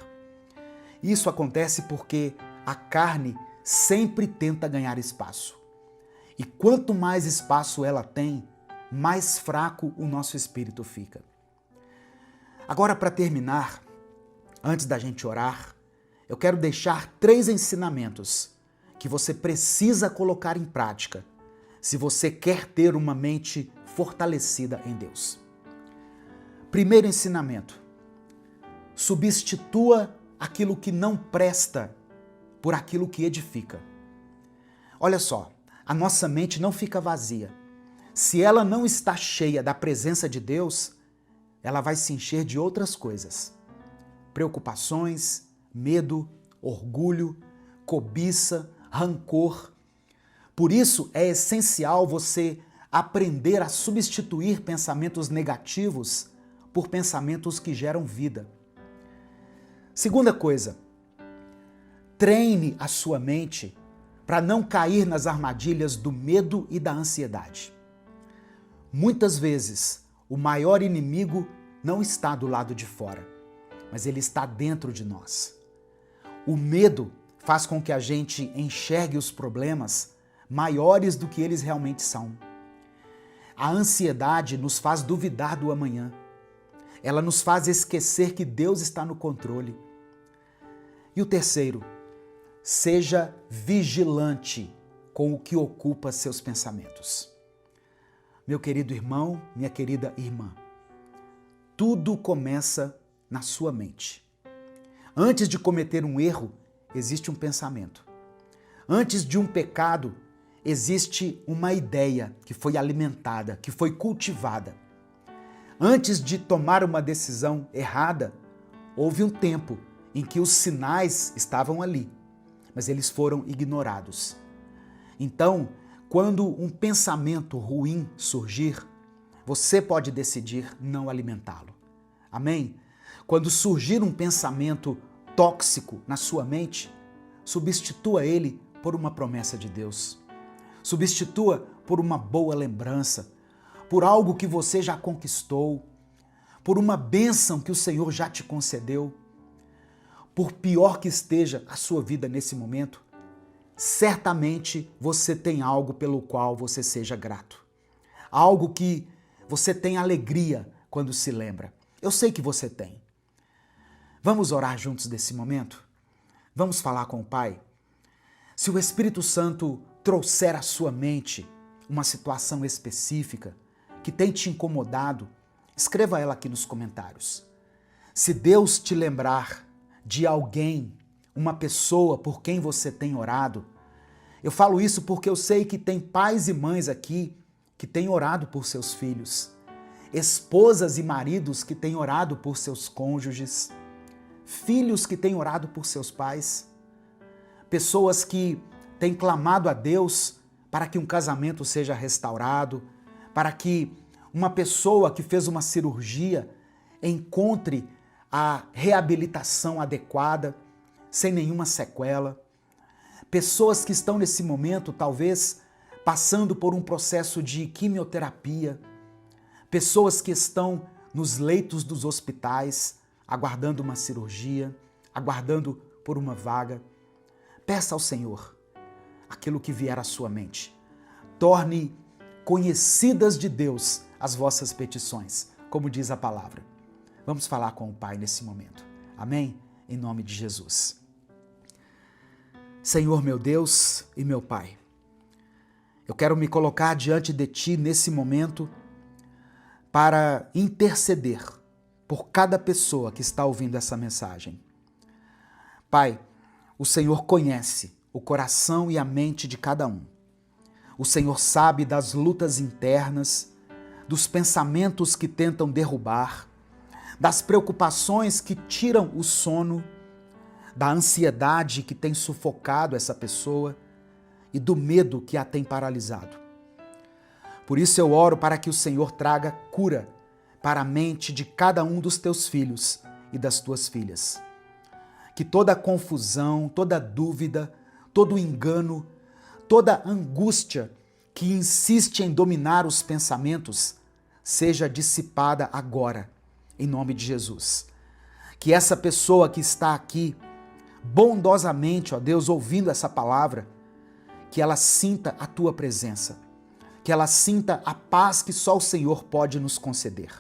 Isso acontece porque a carne sempre tenta ganhar espaço. E quanto mais espaço ela tem, mais fraco o nosso espírito fica. Agora, para terminar, antes da gente orar, eu quero deixar 3 ensinamentos que você precisa colocar em prática se você quer ter uma mente fortalecida em Deus. Primeiro ensinamento: substitua aquilo que não presta por aquilo que edifica. Olha só, a nossa mente não fica vazia. Se ela não está cheia da presença de Deus, ela vai se encher de outras coisas. Preocupações, medo, orgulho, cobiça, rancor. Por isso é essencial você aprender a substituir pensamentos negativos por pensamentos que geram vida. Segunda coisa, treine a sua mente para não cair nas armadilhas do medo e da ansiedade. Muitas vezes, o maior inimigo não está do lado de fora, mas ele está dentro de nós. O medo faz com que a gente enxergue os problemas maiores do que eles realmente são. A ansiedade nos faz duvidar do amanhã. Ela nos faz esquecer que Deus está no controle. E o terceiro, seja vigilante com o que ocupa seus pensamentos. Meu querido irmão, minha querida irmã, tudo começa na sua mente. Antes de cometer um erro, existe um pensamento. Antes de um pecado, existe uma ideia que foi alimentada, que foi cultivada. Antes de tomar uma decisão errada, houve um tempo em que os sinais estavam ali, mas eles foram ignorados. Então, quando um pensamento ruim surgir, você pode decidir não alimentá-lo. Amém? Quando surgir um pensamento tóxico na sua mente, substitua ele por uma promessa de Deus. Substitua por uma boa lembrança, por algo que você já conquistou, por uma bênção que o Senhor já te concedeu. Por pior que esteja a sua vida nesse momento, certamente você tem algo pelo qual você seja grato. Algo que você tem alegria quando se lembra. Eu sei que você tem. Vamos orar juntos nesse momento? Vamos falar com o Pai? Se o Espírito Santo trouxer à sua mente uma situação específica que tem te incomodado, escreva ela aqui nos comentários. Se Deus te lembrar de alguém, uma pessoa por quem você tem orado, eu falo isso porque eu sei que tem pais e mães aqui que têm orado por seus filhos, esposas e maridos que têm orado por seus cônjuges, filhos que têm orado por seus pais, pessoas que têm clamado a Deus para que um casamento seja restaurado, para que uma pessoa que fez uma cirurgia encontre a reabilitação adequada, sem nenhuma sequela. Pessoas que estão nesse momento, talvez, passando por um processo de quimioterapia. Pessoas que estão nos leitos dos hospitais, aguardando uma cirurgia, aguardando por uma vaga. Peça ao Senhor aquilo que vier à sua mente. Torne conhecidas de Deus as vossas petições, como diz a palavra. Vamos falar com o Pai nesse momento. Amém? Em nome de Jesus. Senhor meu Deus e meu Pai, eu quero me colocar diante de Ti nesse momento para interceder por cada pessoa que está ouvindo essa mensagem. Pai, o Senhor conhece o coração e a mente de cada um. O Senhor sabe das lutas internas, dos pensamentos que tentam derrubar, das preocupações que tiram o sono, da ansiedade que tem sufocado essa pessoa e do medo que a tem paralisado. Por isso eu oro para que o Senhor traga cura para a mente de cada um dos teus filhos e das tuas filhas. Que toda confusão, toda dúvida, todo engano, toda angústia que insiste em dominar os pensamentos seja dissipada agora, em nome de Jesus. Que essa pessoa que está aqui, bondosamente, ó Deus, ouvindo essa palavra, que ela sinta a Tua presença, que ela sinta a paz que só o Senhor pode nos conceder.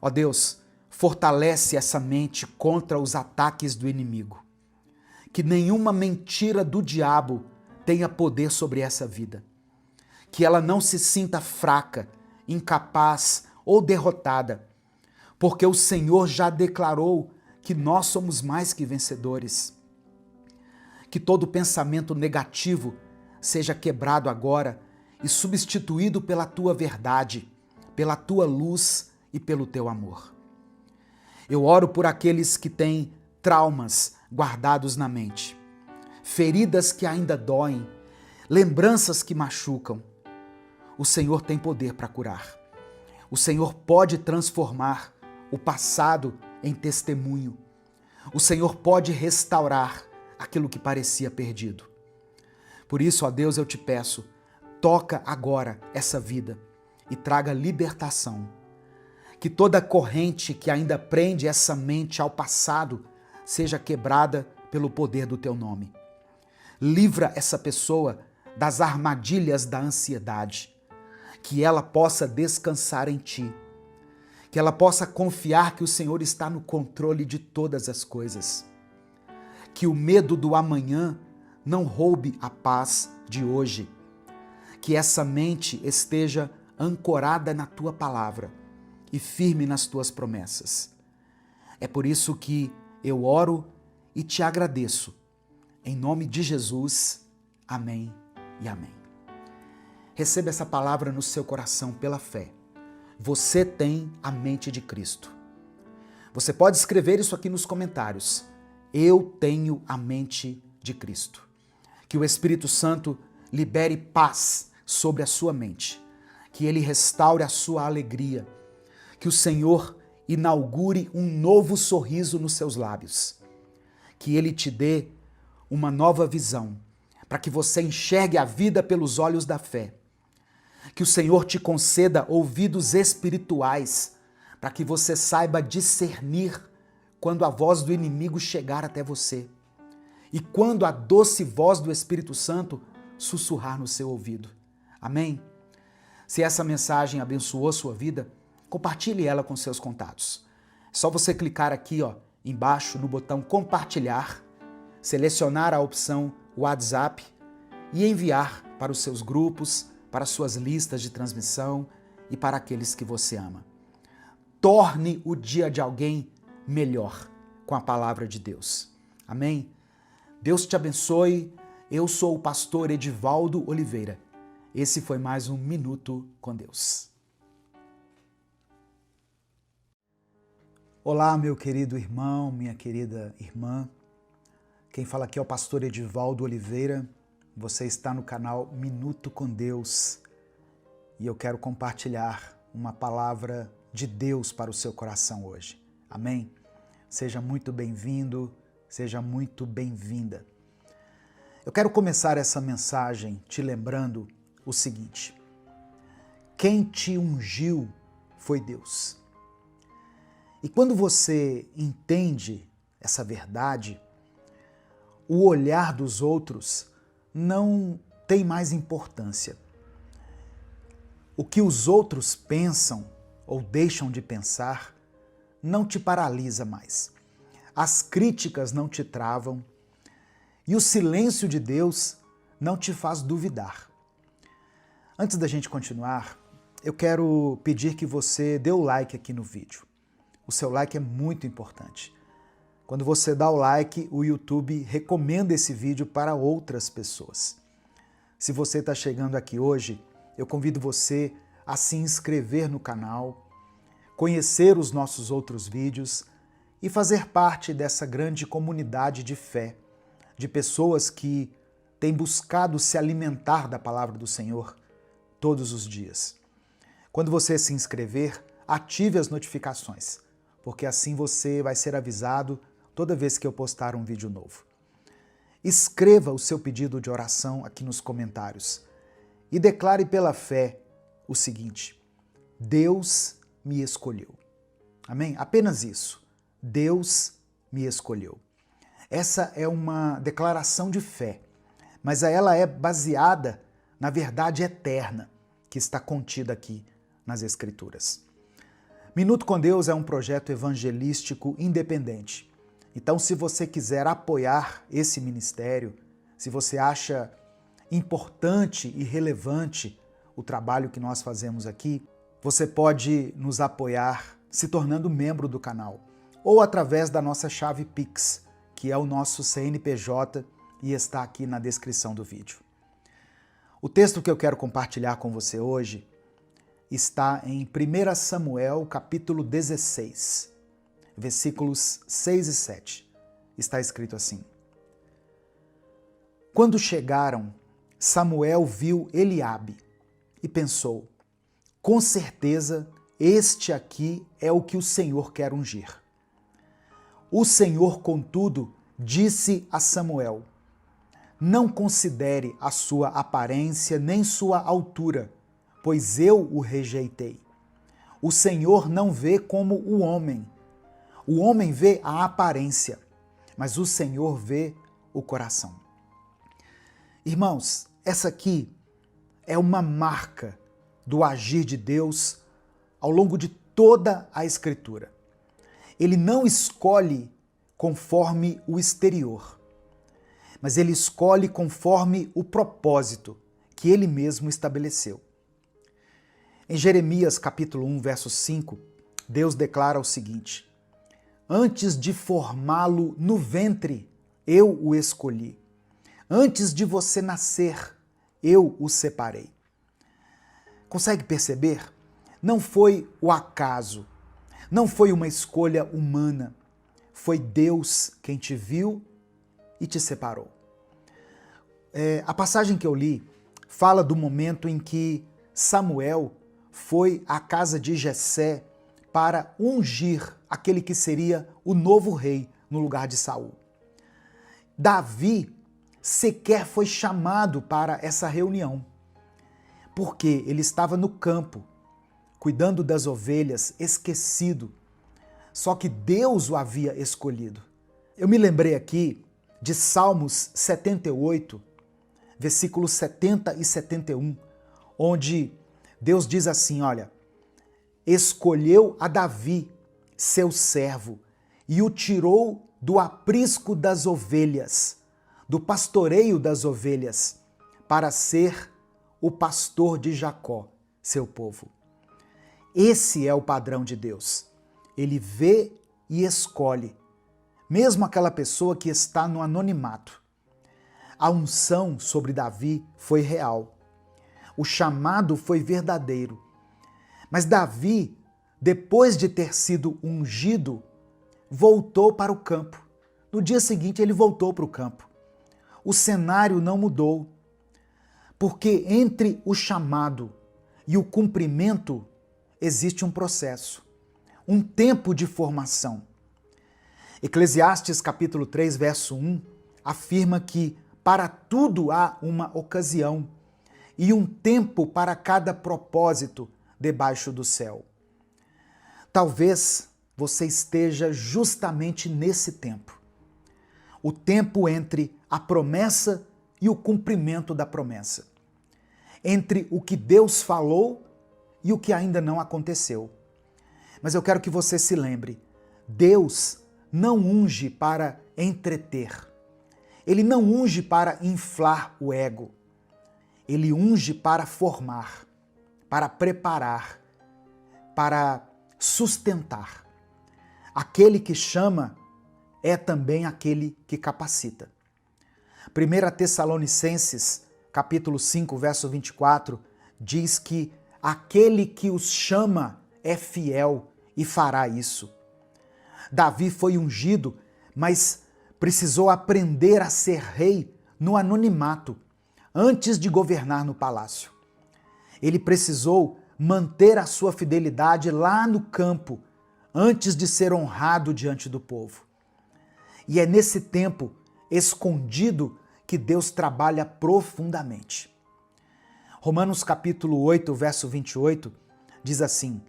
Ó Deus, fortalece essa mente contra os ataques do inimigo. Que nenhuma mentira do diabo tenha poder sobre essa vida. Que ela não se sinta fraca, incapaz ou derrotada, porque o Senhor já declarou que nós somos mais que vencedores. Que todo pensamento negativo seja quebrado agora e substituído pela Tua verdade, pela Tua luz e pelo Teu amor. Eu oro por aqueles que têm traumas guardados na mente, feridas que ainda doem, lembranças que machucam. O Senhor tem poder para curar. O Senhor pode transformar o passado em testemunho. O Senhor pode restaurar aquilo que parecia perdido. Por isso, ó Deus, eu te peço, toca agora essa vida e traga libertação. Que toda corrente que ainda prende essa mente ao passado seja quebrada pelo poder do Teu nome. Livra essa pessoa das armadilhas da ansiedade. Que ela possa descansar em Ti. Que ela possa confiar que o Senhor está no controle de todas as coisas. Que o medo do amanhã não roube a paz de hoje. Que essa mente esteja ancorada na Tua palavra e firme nas Tuas promessas. É por isso que eu oro e te agradeço. Em nome de Jesus, amém e amém. Receba essa palavra no seu coração pela fé. Você tem a mente de Cristo. Você pode escrever isso aqui nos comentários. Eu tenho a mente de Cristo. Que o Espírito Santo libere paz sobre a sua mente. Que Ele restaure a sua alegria. Que o Senhor inaugure um novo sorriso nos seus lábios. Que Ele te dê uma nova visão, para que você enxergue a vida pelos olhos da fé. Que o Senhor te conceda ouvidos espirituais, para que você saiba discernir quando a voz do inimigo chegar até você e quando a doce voz do Espírito Santo sussurrar no seu ouvido. Amém? Se essa mensagem abençoou sua vida, compartilhe ela com seus contatos. É só você clicar aqui, embaixo no botão compartilhar, selecionar a opção WhatsApp e enviar para os seus grupos, para suas listas de transmissão e para aqueles que você ama. Torne o dia de alguém melhor com a palavra de Deus. Amém? Deus te abençoe. Eu sou o pastor Edivaldo Oliveira. Esse foi mais um Minuto com Deus. Olá, meu querido irmão, minha querida irmã. Quem fala aqui é o pastor Edivaldo Oliveira. Você está no canal Minuto com Deus e eu quero compartilhar uma palavra de Deus para o seu coração hoje. Amém? Seja muito bem-vindo, seja muito bem-vinda. Eu quero começar essa mensagem te lembrando o seguinte: quem te ungiu foi Deus. E quando você entende essa verdade, o olhar dos outros não tem mais importância. O que os outros pensam ou deixam de pensar não te paralisa mais. As críticas não te travam e o silêncio de Deus não te faz duvidar. Antes da gente continuar, eu quero pedir que você dê o like aqui no vídeo. O seu like é muito importante. Quando você dá o like, o YouTube recomenda esse vídeo para outras pessoas. Se você está chegando aqui hoje, eu convido você a se inscrever no canal, conhecer os nossos outros vídeos e fazer parte dessa grande comunidade de fé, de pessoas que têm buscado se alimentar da palavra do Senhor todos os dias. Quando você se inscrever, ative as notificações, porque assim você vai ser avisado toda vez que eu postar um vídeo novo. Escreva o seu pedido de oração aqui nos comentários e declare pela fé o seguinte: Deus me escolheu. Amém? Apenas isso. Deus me escolheu. Essa é uma declaração de fé, mas ela é baseada na verdade eterna que está contida aqui nas Escrituras. Minuto com Deus é um projeto evangelístico independente. Então, se você quiser apoiar esse ministério, se você acha importante e relevante o trabalho que nós fazemos aqui, você pode nos apoiar se tornando membro do canal ou através da nossa chave Pix, que é o nosso CNPJ e está aqui na descrição do vídeo. O texto que eu quero compartilhar com você hoje está em 1 Samuel, capítulo 16, versículos 6 e 7. Está escrito assim: Quando chegaram, Samuel viu Eliabe e pensou: com certeza este aqui é o que o Senhor quer ungir. O Senhor, contudo, disse a Samuel: não considere a sua aparência nem sua altura, pois eu o rejeitei. O Senhor não vê como o homem. O homem vê a aparência, mas o Senhor vê o coração. Irmãos, essa aqui é uma marca do agir de Deus ao longo de toda a Escritura. Ele não escolhe conforme o exterior, mas ele escolhe conforme o propósito que ele mesmo estabeleceu. Em Jeremias capítulo 1, verso 5, Deus declara o seguinte: antes de formá-lo no ventre, eu o escolhi. Antes de você nascer, eu o separei. Consegue perceber? Não foi o acaso, não foi uma escolha humana, foi Deus quem te viu e te separou. A passagem que eu li fala do momento em que Samuel foi à casa de Jessé para ungir aquele que seria o novo rei no lugar de Saul. Davi sequer foi chamado para essa reunião, porque ele estava no campo, cuidando das ovelhas, esquecido. Só que Deus o havia escolhido. Eu me lembrei aqui de Salmos 78, versículos 70 e 71, onde Deus diz assim, olha, escolheu a Davi, seu servo, e o tirou do aprisco das ovelhas, do pastoreio das ovelhas, para ser o pastor de Jacó, seu povo. Esse é o padrão de Deus. Ele vê e escolhe, mesmo aquela pessoa que está no anonimato. A unção sobre Davi foi real. O chamado foi verdadeiro. Mas Davi, depois de ter sido ungido, voltou para o campo. No dia seguinte, ele voltou para o campo. O cenário não mudou, porque entre o chamado e o cumprimento existe um processo, um tempo de formação. Eclesiastes capítulo 3, verso 1, afirma que para tudo há uma ocasião e um tempo para cada propósito debaixo do céu. Talvez você esteja justamente nesse tempo. O tempo entre a promessa e o cumprimento da promessa. Entre o que Deus falou e o que ainda não aconteceu. Mas eu quero que você se lembre, Deus não unge para entreter. Ele não unge para inflar o ego. Ele unge para formar, para preparar, para sustentar. Aquele que chama é também aquele que capacita. 1 Tessalonicenses, capítulo 5, verso 24, diz que aquele que os chama é fiel e fará isso. Davi foi ungido, mas precisou aprender a ser rei no anonimato, antes de governar no palácio. Ele precisou manter a sua fidelidade lá no campo, antes de ser honrado diante do povo. E é nesse tempo escondido que Deus trabalha profundamente. Romanos capítulo 8, verso 28, diz assim: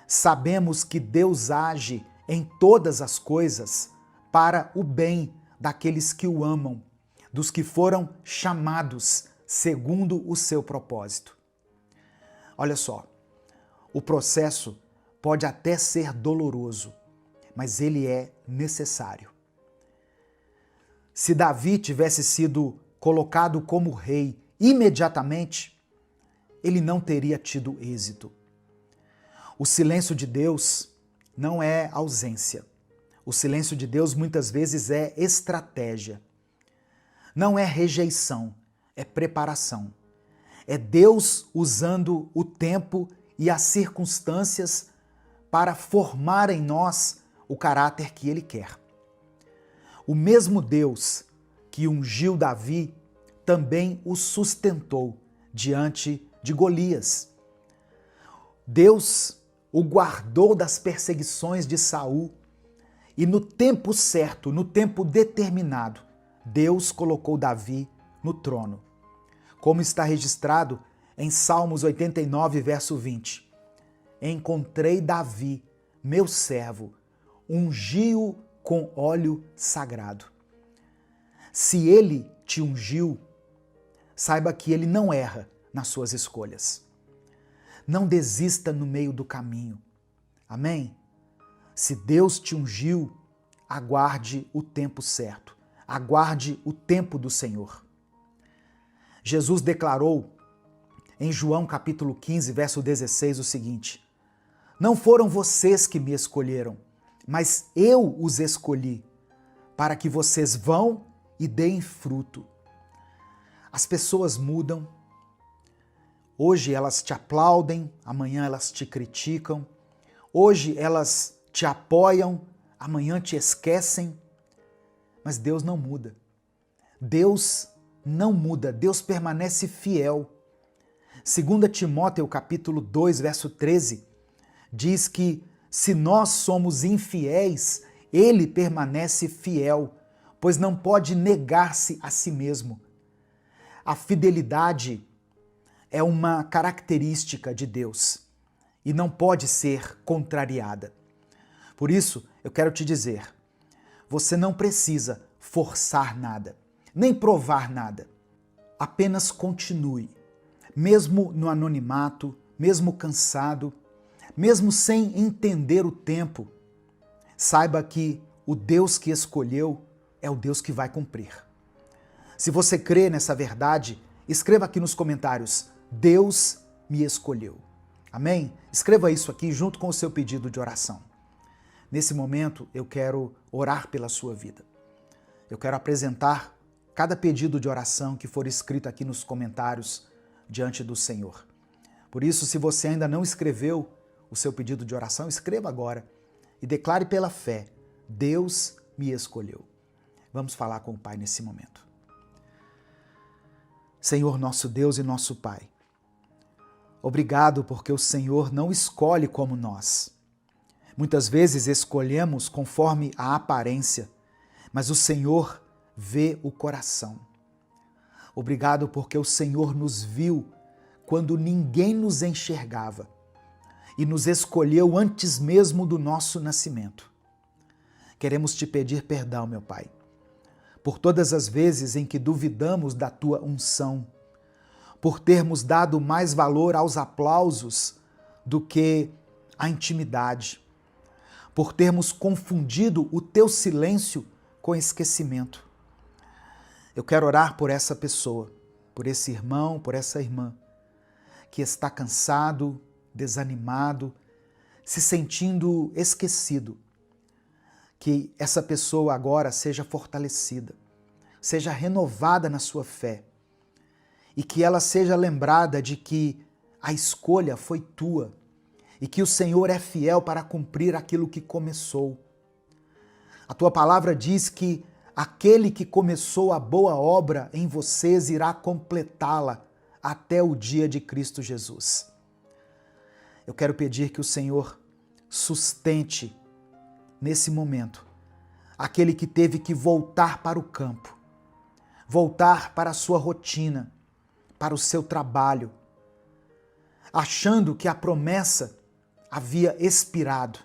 sabemos que Deus age em todas as coisas para o bem daqueles que o amam, dos que foram chamados segundo o seu propósito. Olha só, o processo pode até ser doloroso, mas ele é necessário. Se Davi tivesse sido colocado como rei imediatamente, ele não teria tido êxito. O silêncio de Deus não é ausência. O silêncio de Deus muitas vezes é estratégia. Não é rejeição, é preparação. É Deus usando o tempo e as circunstâncias para formar em nós o caráter que Ele quer. O mesmo Deus que ungiu Davi também o sustentou diante de Golias. Deus o guardou das perseguições de Saul e no tempo certo, no tempo determinado, Deus colocou Davi no trono. Como está registrado em Salmos 89, verso 20. Encontrei Davi, meu servo, ungi-o com óleo sagrado. Se ele te ungiu, saiba que ele não erra nas suas escolhas. Não desista no meio do caminho. Amém? Se Deus te ungiu, aguarde o tempo certo. Aguarde o tempo do Senhor. Jesus declarou em João capítulo 15, verso 16 o seguinte: não foram vocês que me escolheram, mas eu os escolhi, para que vocês vão e deem fruto. As pessoas mudam. Hoje elas te aplaudem, amanhã elas te criticam. Hoje elas te apoiam, amanhã te esquecem. Mas Deus não muda. Deus não muda, Deus permanece fiel. 2 Timóteo capítulo 2, verso 13, diz que se nós somos infiéis, ele permanece fiel, pois não pode negar-se a si mesmo. A fidelidade é uma característica de Deus e não pode ser contrariada. Por isso, eu quero te dizer, você não precisa forçar nada, nem provar nada. Apenas continue, mesmo no anonimato, mesmo cansado, mesmo sem entender o tempo. Saiba que o Deus que escolheu é o Deus que vai cumprir. Se você crê nessa verdade, escreva aqui nos comentários: Deus me escolheu. Amém? Escreva isso aqui junto com o seu pedido de oração. Nesse momento, eu quero orar pela sua vida. Eu quero apresentar cada pedido de oração que for escrito aqui nos comentários diante do Senhor. Por isso, se você ainda não escreveu o seu pedido de oração, escreva agora e declare pela fé: Deus me escolheu. Vamos falar com o Pai nesse momento. Senhor, nosso Deus e nosso Pai, obrigado porque o Senhor não escolhe como nós. Muitas vezes escolhemos conforme a aparência, mas o Senhor vê o coração. Obrigado porque o Senhor nos viu quando ninguém nos enxergava e nos escolheu antes mesmo do nosso nascimento. Queremos te pedir perdão, meu Pai, por todas as vezes em que duvidamos da tua unção, por termos dado mais valor aos aplausos do que à intimidade, por termos confundido o teu silêncio com esquecimento. Eu quero orar por essa pessoa, por esse irmão, por essa irmã, que está cansado, desanimado, se sentindo esquecido. Que essa pessoa agora seja fortalecida, seja renovada na sua fé e que ela seja lembrada de que a escolha foi tua e que o Senhor é fiel para cumprir aquilo que começou. A tua palavra diz que aquele que começou a boa obra em vocês irá completá-la até o dia de Cristo Jesus. Eu quero pedir que o Senhor sustente nesse momento aquele que teve que voltar para o campo, voltar para a sua rotina, para o seu trabalho, achando que a promessa havia expirado.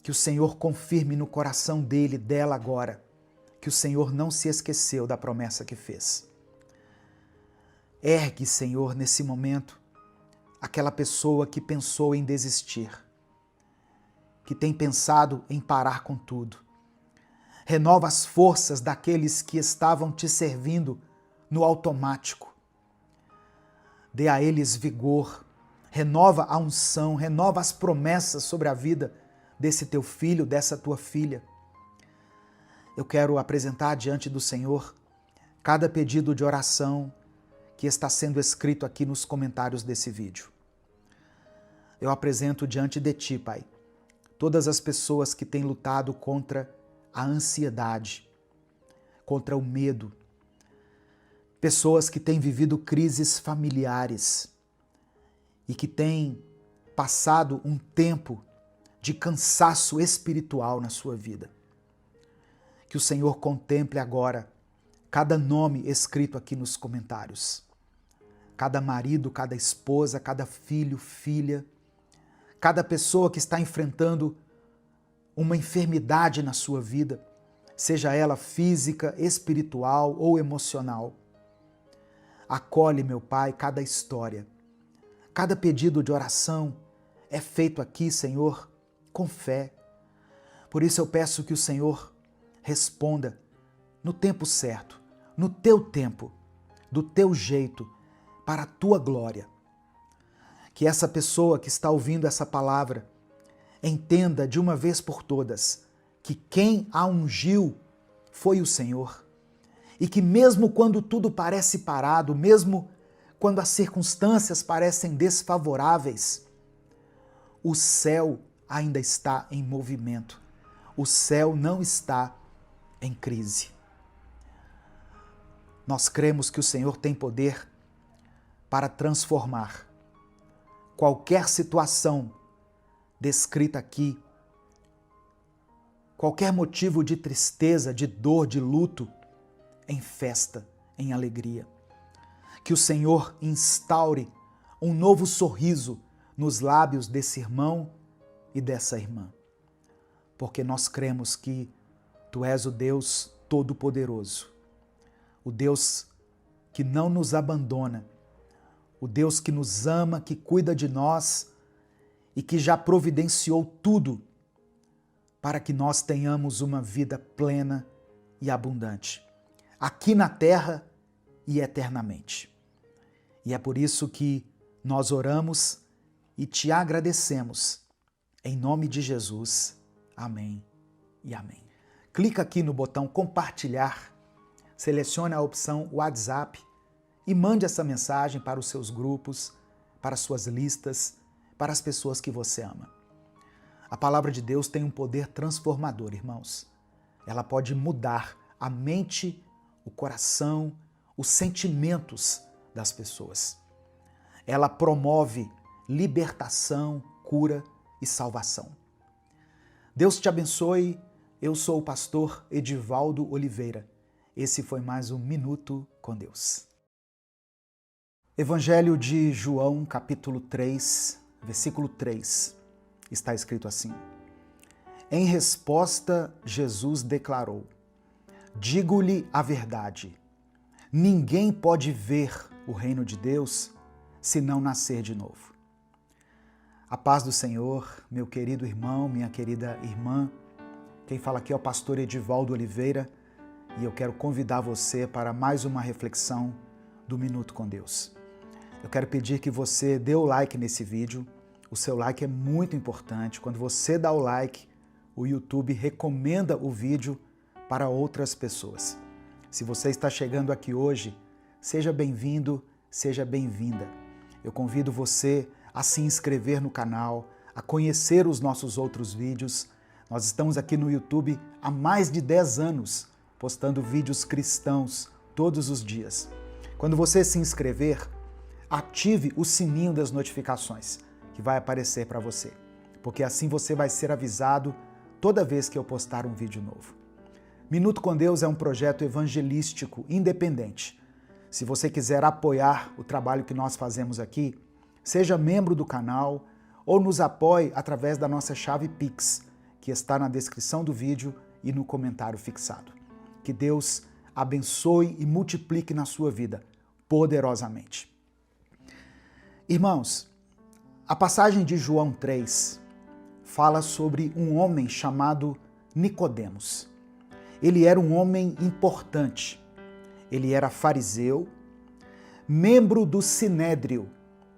Que o Senhor confirme no coração dele, dela agora, que o Senhor não se esqueceu da promessa que fez. Ergue, Senhor, nesse momento, aquela pessoa que pensou em desistir, que tem pensado em parar com tudo. Renova as forças daqueles que estavam te servindo no automático. Dê a eles vigor, renova a unção, renova as promessas sobre a vida desse teu filho, dessa tua filha. Eu quero apresentar diante do Senhor cada pedido de oração que está sendo escrito aqui nos comentários desse vídeo. Eu apresento diante de ti, Pai, todas as pessoas que têm lutado contra a ansiedade, contra o medo, pessoas que têm vivido crises familiares e que têm passado um tempo de cansaço espiritual na sua vida. Que o Senhor contemple agora cada nome escrito aqui nos comentários. Cada marido, cada esposa, cada filho, filha, cada pessoa que está enfrentando uma enfermidade na sua vida, seja ela física, espiritual ou emocional. Acolhe, meu Pai, cada história. Cada pedido de oração é feito aqui, Senhor, com fé. Por isso eu peço que o Senhor responda no tempo certo, no teu tempo, do teu jeito, para a tua glória. Que essa pessoa que está ouvindo essa palavra entenda de uma vez por todas que quem a ungiu foi o Senhor e que mesmo quando tudo parece parado, mesmo quando as circunstâncias parecem desfavoráveis, o céu ainda está em movimento. O céu não está em crise. Nós cremos que o Senhor tem poder para transformar qualquer situação descrita aqui, qualquer motivo de tristeza, de dor, de luto, em festa, em alegria. Que o Senhor instaure um novo sorriso nos lábios desse irmão e dessa irmã, porque nós cremos que Tu és o Deus Todo-Poderoso, o Deus que não nos abandona, o Deus que nos ama, que cuida de nós e que já providenciou tudo para que nós tenhamos uma vida plena e abundante, aqui na terra e eternamente. E é por isso que nós oramos e te agradecemos. Em nome de Jesus. Amém e amém. Clica aqui no botão compartilhar, selecione a opção WhatsApp, e mande essa mensagem para os seus grupos, para as suas listas, para as pessoas que você ama. A palavra de Deus tem um poder transformador, irmãos. Ela pode mudar a mente, o coração, os sentimentos das pessoas. Ela promove libertação, cura e salvação. Deus te abençoe. Eu sou o pastor Edivaldo Oliveira. Esse foi mais um Minuto com Deus. Evangelho de João, capítulo 3, versículo 3, está escrito assim: Em resposta, Jesus declarou: Digo-lhe a verdade, ninguém pode ver o reino de Deus se não nascer de novo. A paz do Senhor, meu querido irmão, minha querida irmã. Quem fala aqui é o pastor Edivaldo Oliveira e eu quero convidar você para mais uma reflexão do Minuto com Deus. Eu quero pedir que você dê o like nesse vídeo. O seu like é muito importante. Quando você dá o like, o YouTube recomenda o vídeo para outras pessoas. Se você está chegando aqui hoje, seja bem-vindo, seja bem-vinda. Eu convido você a se inscrever no canal, a conhecer os nossos outros vídeos. Nós estamos aqui no YouTube há mais de 10 anos, postando vídeos cristãos todos os dias. Quando você se inscrever, ative o sininho das notificações, que vai aparecer para você, porque assim você vai ser avisado toda vez que eu postar um vídeo novo. Minuto com Deus é um projeto evangelístico independente. Se você quiser apoiar o trabalho que nós fazemos aqui, seja membro do canal ou nos apoie através da nossa chave Pix, que está na descrição do vídeo e no comentário fixado. Que Deus abençoe e multiplique na sua vida poderosamente. Irmãos, a passagem de João 3 fala sobre um homem chamado Nicodemos. Ele era um homem importante. Ele era fariseu, membro do Sinédrio.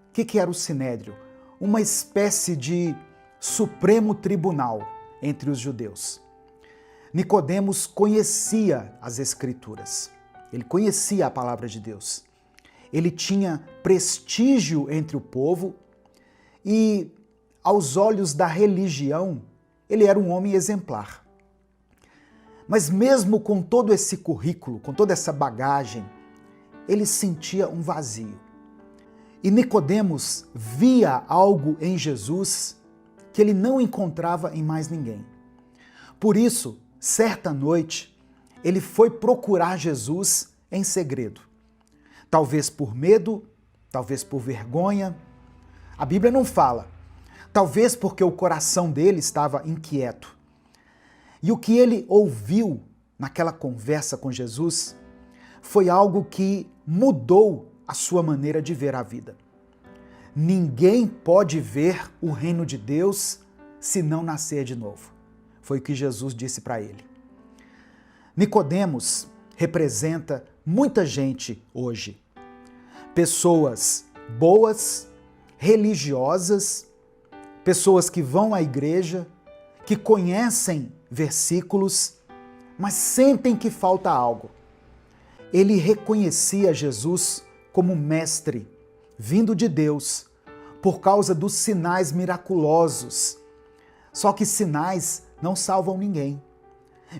O que era o Sinédrio? Uma espécie de Supremo Tribunal entre os judeus. Nicodemos conhecia as Escrituras. Ele conhecia a palavra de Deus. Ele tinha prestígio entre o povo e, aos olhos da religião, ele era um homem exemplar. Mas mesmo com todo esse currículo, com toda essa bagagem, ele sentia um vazio. E Nicodemos via algo em Jesus que ele não encontrava em mais ninguém. Por isso, certa noite, ele foi procurar Jesus em segredo. Talvez por medo, talvez por vergonha. A Bíblia não fala. Talvez porque o coração dele estava inquieto. E o que ele ouviu naquela conversa com Jesus foi algo que mudou a sua maneira de ver a vida. Ninguém pode ver o reino de Deus se não nascer de novo. Foi o que Jesus disse para ele. Nicodemos representa muita gente hoje. Pessoas boas, religiosas, pessoas que vão à igreja, que conhecem versículos, mas sentem que falta algo. Ele reconhecia Jesus como mestre, vindo de Deus, por causa dos sinais miraculosos. Só que sinais não salvam ninguém.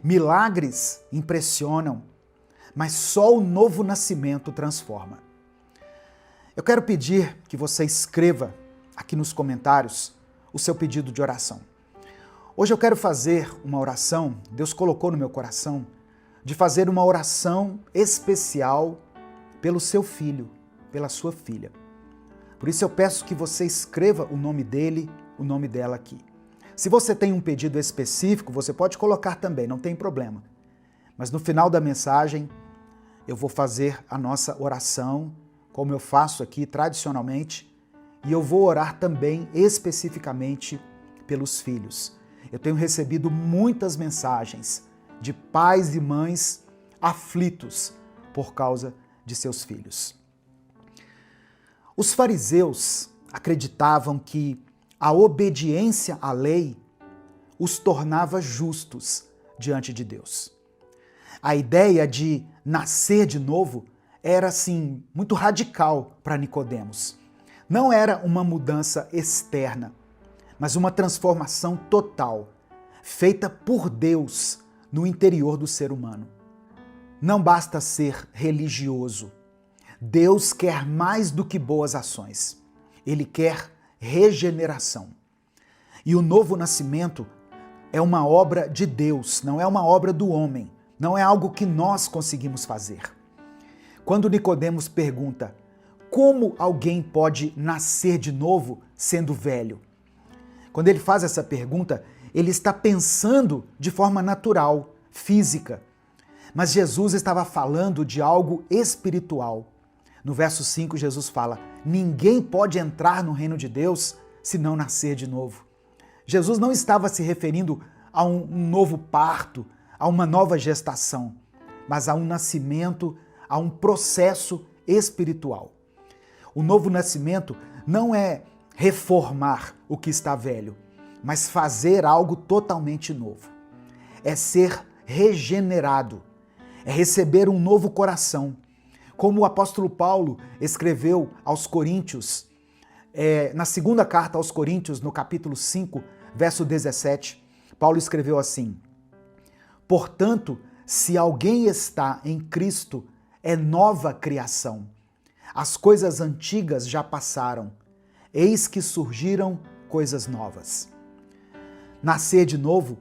Milagres impressionam, mas só o novo nascimento transforma. Eu quero pedir que você escreva aqui nos comentários o seu pedido de oração. Hoje eu quero fazer uma oração, Deus colocou no meu coração, de fazer uma oração especial pelo seu filho, pela sua filha. Por isso eu peço que você escreva o nome dele, o nome dela aqui. Se você tem um pedido específico, você pode colocar também, não tem problema. Mas no final da mensagem, eu vou fazer a nossa oração, como eu faço aqui tradicionalmente, e eu vou orar também especificamente pelos filhos. Eu tenho recebido muitas mensagens de pais e mães aflitos por causa de seus filhos. Os fariseus acreditavam que a obediência à lei os tornava justos diante de Deus. A ideia de nascer de novo era assim muito radical para Nicodemos. Não era uma mudança externa, mas uma transformação total, feita por Deus no interior do ser humano. Não basta ser religioso. Deus quer mais do que boas ações. Ele quer regeneração. E o novo nascimento é uma obra de Deus, não é uma obra do homem, não é algo que nós conseguimos fazer. Quando Nicodemos pergunta: como alguém pode nascer de novo sendo velho? Quando ele faz essa pergunta, ele está pensando de forma natural, física. Mas Jesus estava falando de algo espiritual. No verso 5, Jesus fala: ninguém pode entrar no reino de Deus se não nascer de novo. Jesus não estava se referindo a um novo parto, a uma nova gestação, mas a um nascimento, a um processo espiritual. O novo nascimento não é reformar o que está velho, mas fazer algo totalmente novo. É ser regenerado, é receber um novo coração. Como o apóstolo Paulo escreveu aos Coríntios, na segunda carta aos Coríntios, no capítulo 5, verso 17, Paulo escreveu assim: portanto, se alguém está em Cristo, é nova criação. As coisas antigas já passaram, eis que surgiram coisas novas. Nascer de novo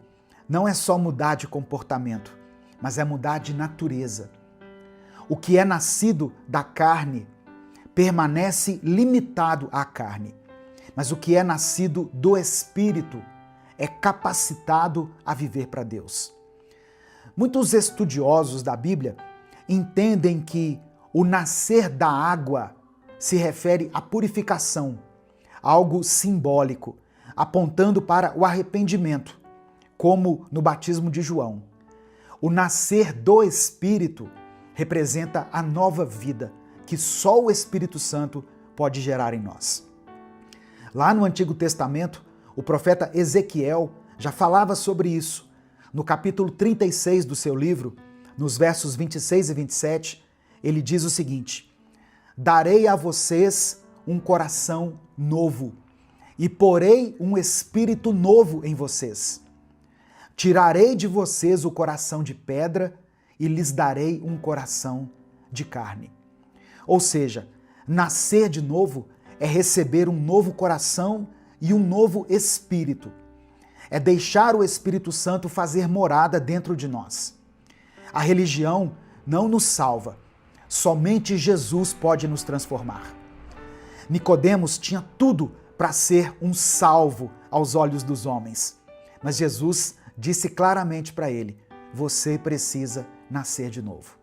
não é só mudar de comportamento, mas é mudar de natureza. O que é nascido da carne permanece limitado à carne, mas o que é nascido do Espírito é capacitado a viver para Deus. Muitos estudiosos da Bíblia entendem que o nascer da água se refere à purificação, algo simbólico, apontando para o arrependimento, como no batismo de João. O nascer do Espírito representa a nova vida que só o Espírito Santo pode gerar em nós. Lá no Antigo Testamento, o profeta Ezequiel já falava sobre isso. No capítulo 36 do seu livro, nos versos 26 e 27, ele diz o seguinte: darei a vocês um coração novo e porei um espírito novo em vocês. Tirarei de vocês o coração de pedra e lhes darei um coração de carne. Ou seja, nascer de novo é receber um novo coração e um novo espírito. É deixar o Espírito Santo fazer morada dentro de nós. A religião não nos salva. Somente Jesus pode nos transformar. Nicodemos tinha tudo para ser um salvo aos olhos dos homens. Mas Jesus disse claramente para ele: você precisa nascer de novo.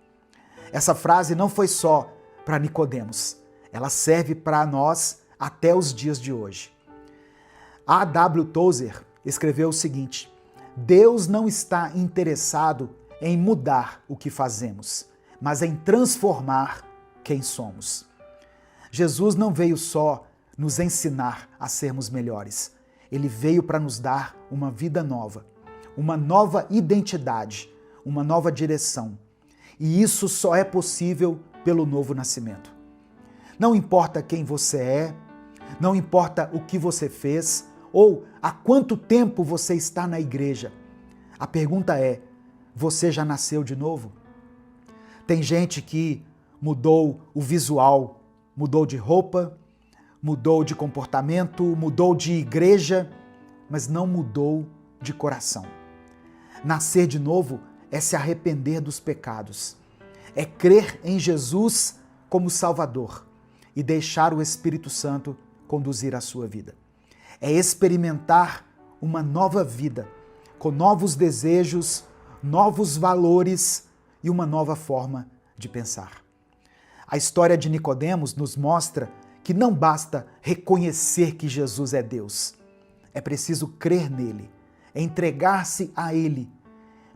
Essa frase não foi só para Nicodemos, ela serve para nós até os dias de hoje. A. W. Tozer escreveu o seguinte: Deus não está interessado em mudar o que fazemos, mas em transformar quem somos. Jesus não veio só nos ensinar a sermos melhores, ele veio para nos dar uma vida nova, uma nova identidade, uma nova direção. E isso só é possível pelo novo nascimento. Não importa quem você é, não importa o que você fez ou há quanto tempo você está na igreja. A pergunta é: você já nasceu de novo? Tem gente que mudou o visual, mudou de roupa, mudou de comportamento, mudou de igreja, mas não mudou de coração. Nascer de novo é se arrepender dos pecados, é crer em Jesus como Salvador e deixar o Espírito Santo conduzir a sua vida. É experimentar uma nova vida, com novos desejos, novos valores e uma nova forma de pensar. A história de Nicodemos nos mostra que não basta reconhecer que Jesus é Deus. É preciso crer nele, entregar-se a ele,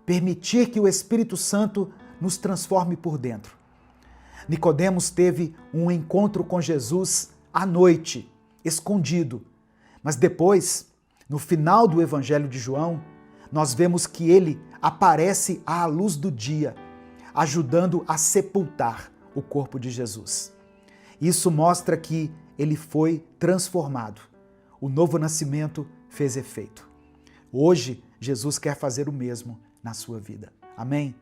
permitir que o Espírito Santo nos transforme por dentro. Nicodemos teve um encontro com Jesus à noite, escondido, mas depois, no final do Evangelho de João, nós vemos que ele aparece à luz do dia, ajudando a sepultar o corpo de Jesus. Isso mostra que ele foi transformado. O novo nascimento fez efeito. Hoje, Jesus quer fazer o mesmo na sua vida. Amém?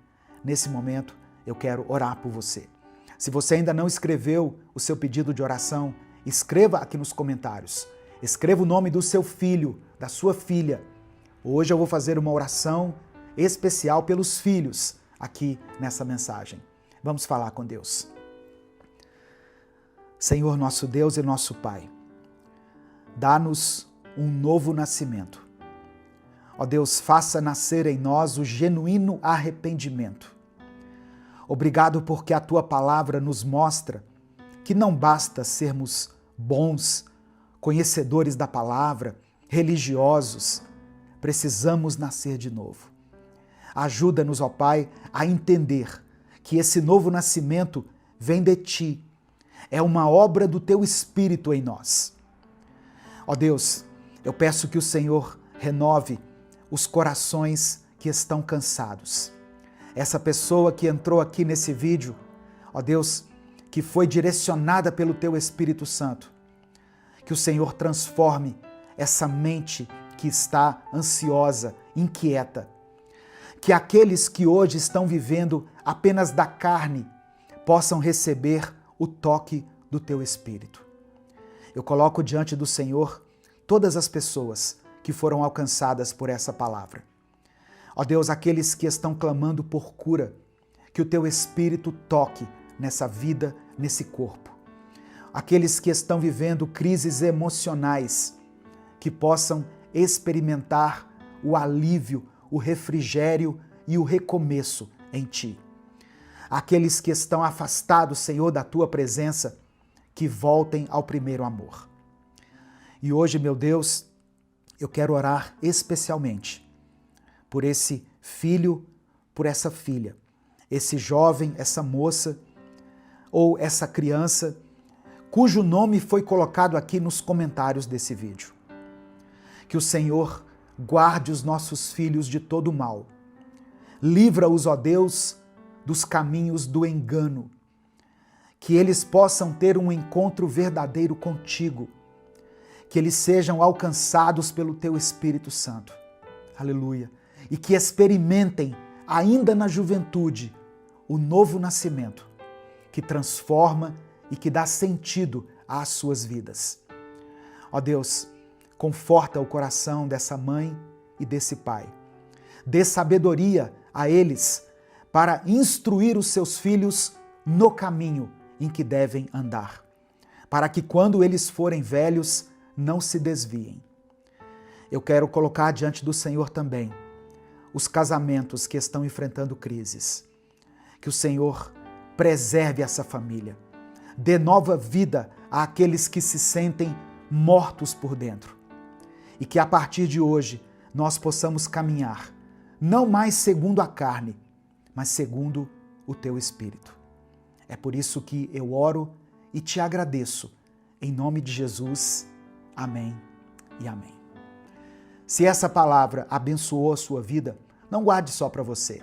Nesse momento, eu quero orar por você. Se você ainda não escreveu o seu pedido de oração, escreva aqui nos comentários. Escreva o nome do seu filho, da sua filha. Hoje eu vou fazer uma oração especial pelos filhos aqui nessa mensagem. Vamos falar com Deus. Senhor, nosso Deus e nosso Pai, dá-nos um novo nascimento. Ó Deus, faça nascer em nós o genuíno arrependimento. Obrigado porque a Tua palavra nos mostra que não basta sermos bons, conhecedores da palavra, religiosos, precisamos nascer de novo. Ajuda-nos, ó Pai, a entender que esse novo nascimento vem de Ti, é uma obra do Teu Espírito em nós. Ó Deus, eu peço que o Senhor renove os corações que estão cansados. Essa pessoa que entrou aqui nesse vídeo, ó Deus, que foi direcionada pelo Teu Espírito Santo, que o Senhor transforme essa mente que está ansiosa, inquieta. Que aqueles que hoje estão vivendo apenas da carne possam receber o toque do Teu Espírito. Eu coloco diante do Senhor todas as pessoas que foram alcançadas por essa palavra. Ó Deus, aqueles que estão clamando por cura, que o Teu Espírito toque nessa vida, nesse corpo. Aqueles que estão vivendo crises emocionais, que possam experimentar o alívio, o refrigério e o recomeço em Ti. Aqueles que estão afastados, Senhor, da Tua presença, que voltem ao primeiro amor. E hoje, meu Deus, eu quero orar especialmente por esse filho, por essa filha, esse jovem, essa moça ou essa criança cujo nome foi colocado aqui nos comentários desse vídeo. Que o Senhor guarde os nossos filhos de todo mal. Livra-os, ó Deus, dos caminhos do engano. Que eles possam ter um encontro verdadeiro contigo. Que eles sejam alcançados pelo Teu Espírito Santo. Aleluia. E que experimentem, ainda na juventude, o novo nascimento, que transforma e que dá sentido às suas vidas. Ó Deus, conforta o coração dessa mãe e desse pai. Dê sabedoria a eles para instruir os seus filhos no caminho em que devem andar, para que quando eles forem velhos, não se desviem. Eu quero colocar diante do Senhor também os casamentos que estão enfrentando crises. Que o Senhor preserve essa família, dê nova vida àqueles que se sentem mortos por dentro. E que a partir de hoje nós possamos caminhar, não mais segundo a carne, mas segundo o Teu Espírito. É por isso que eu oro e te agradeço. Em nome de Jesus, amém e amém. Se essa palavra abençoou a sua vida, não guarde só para você.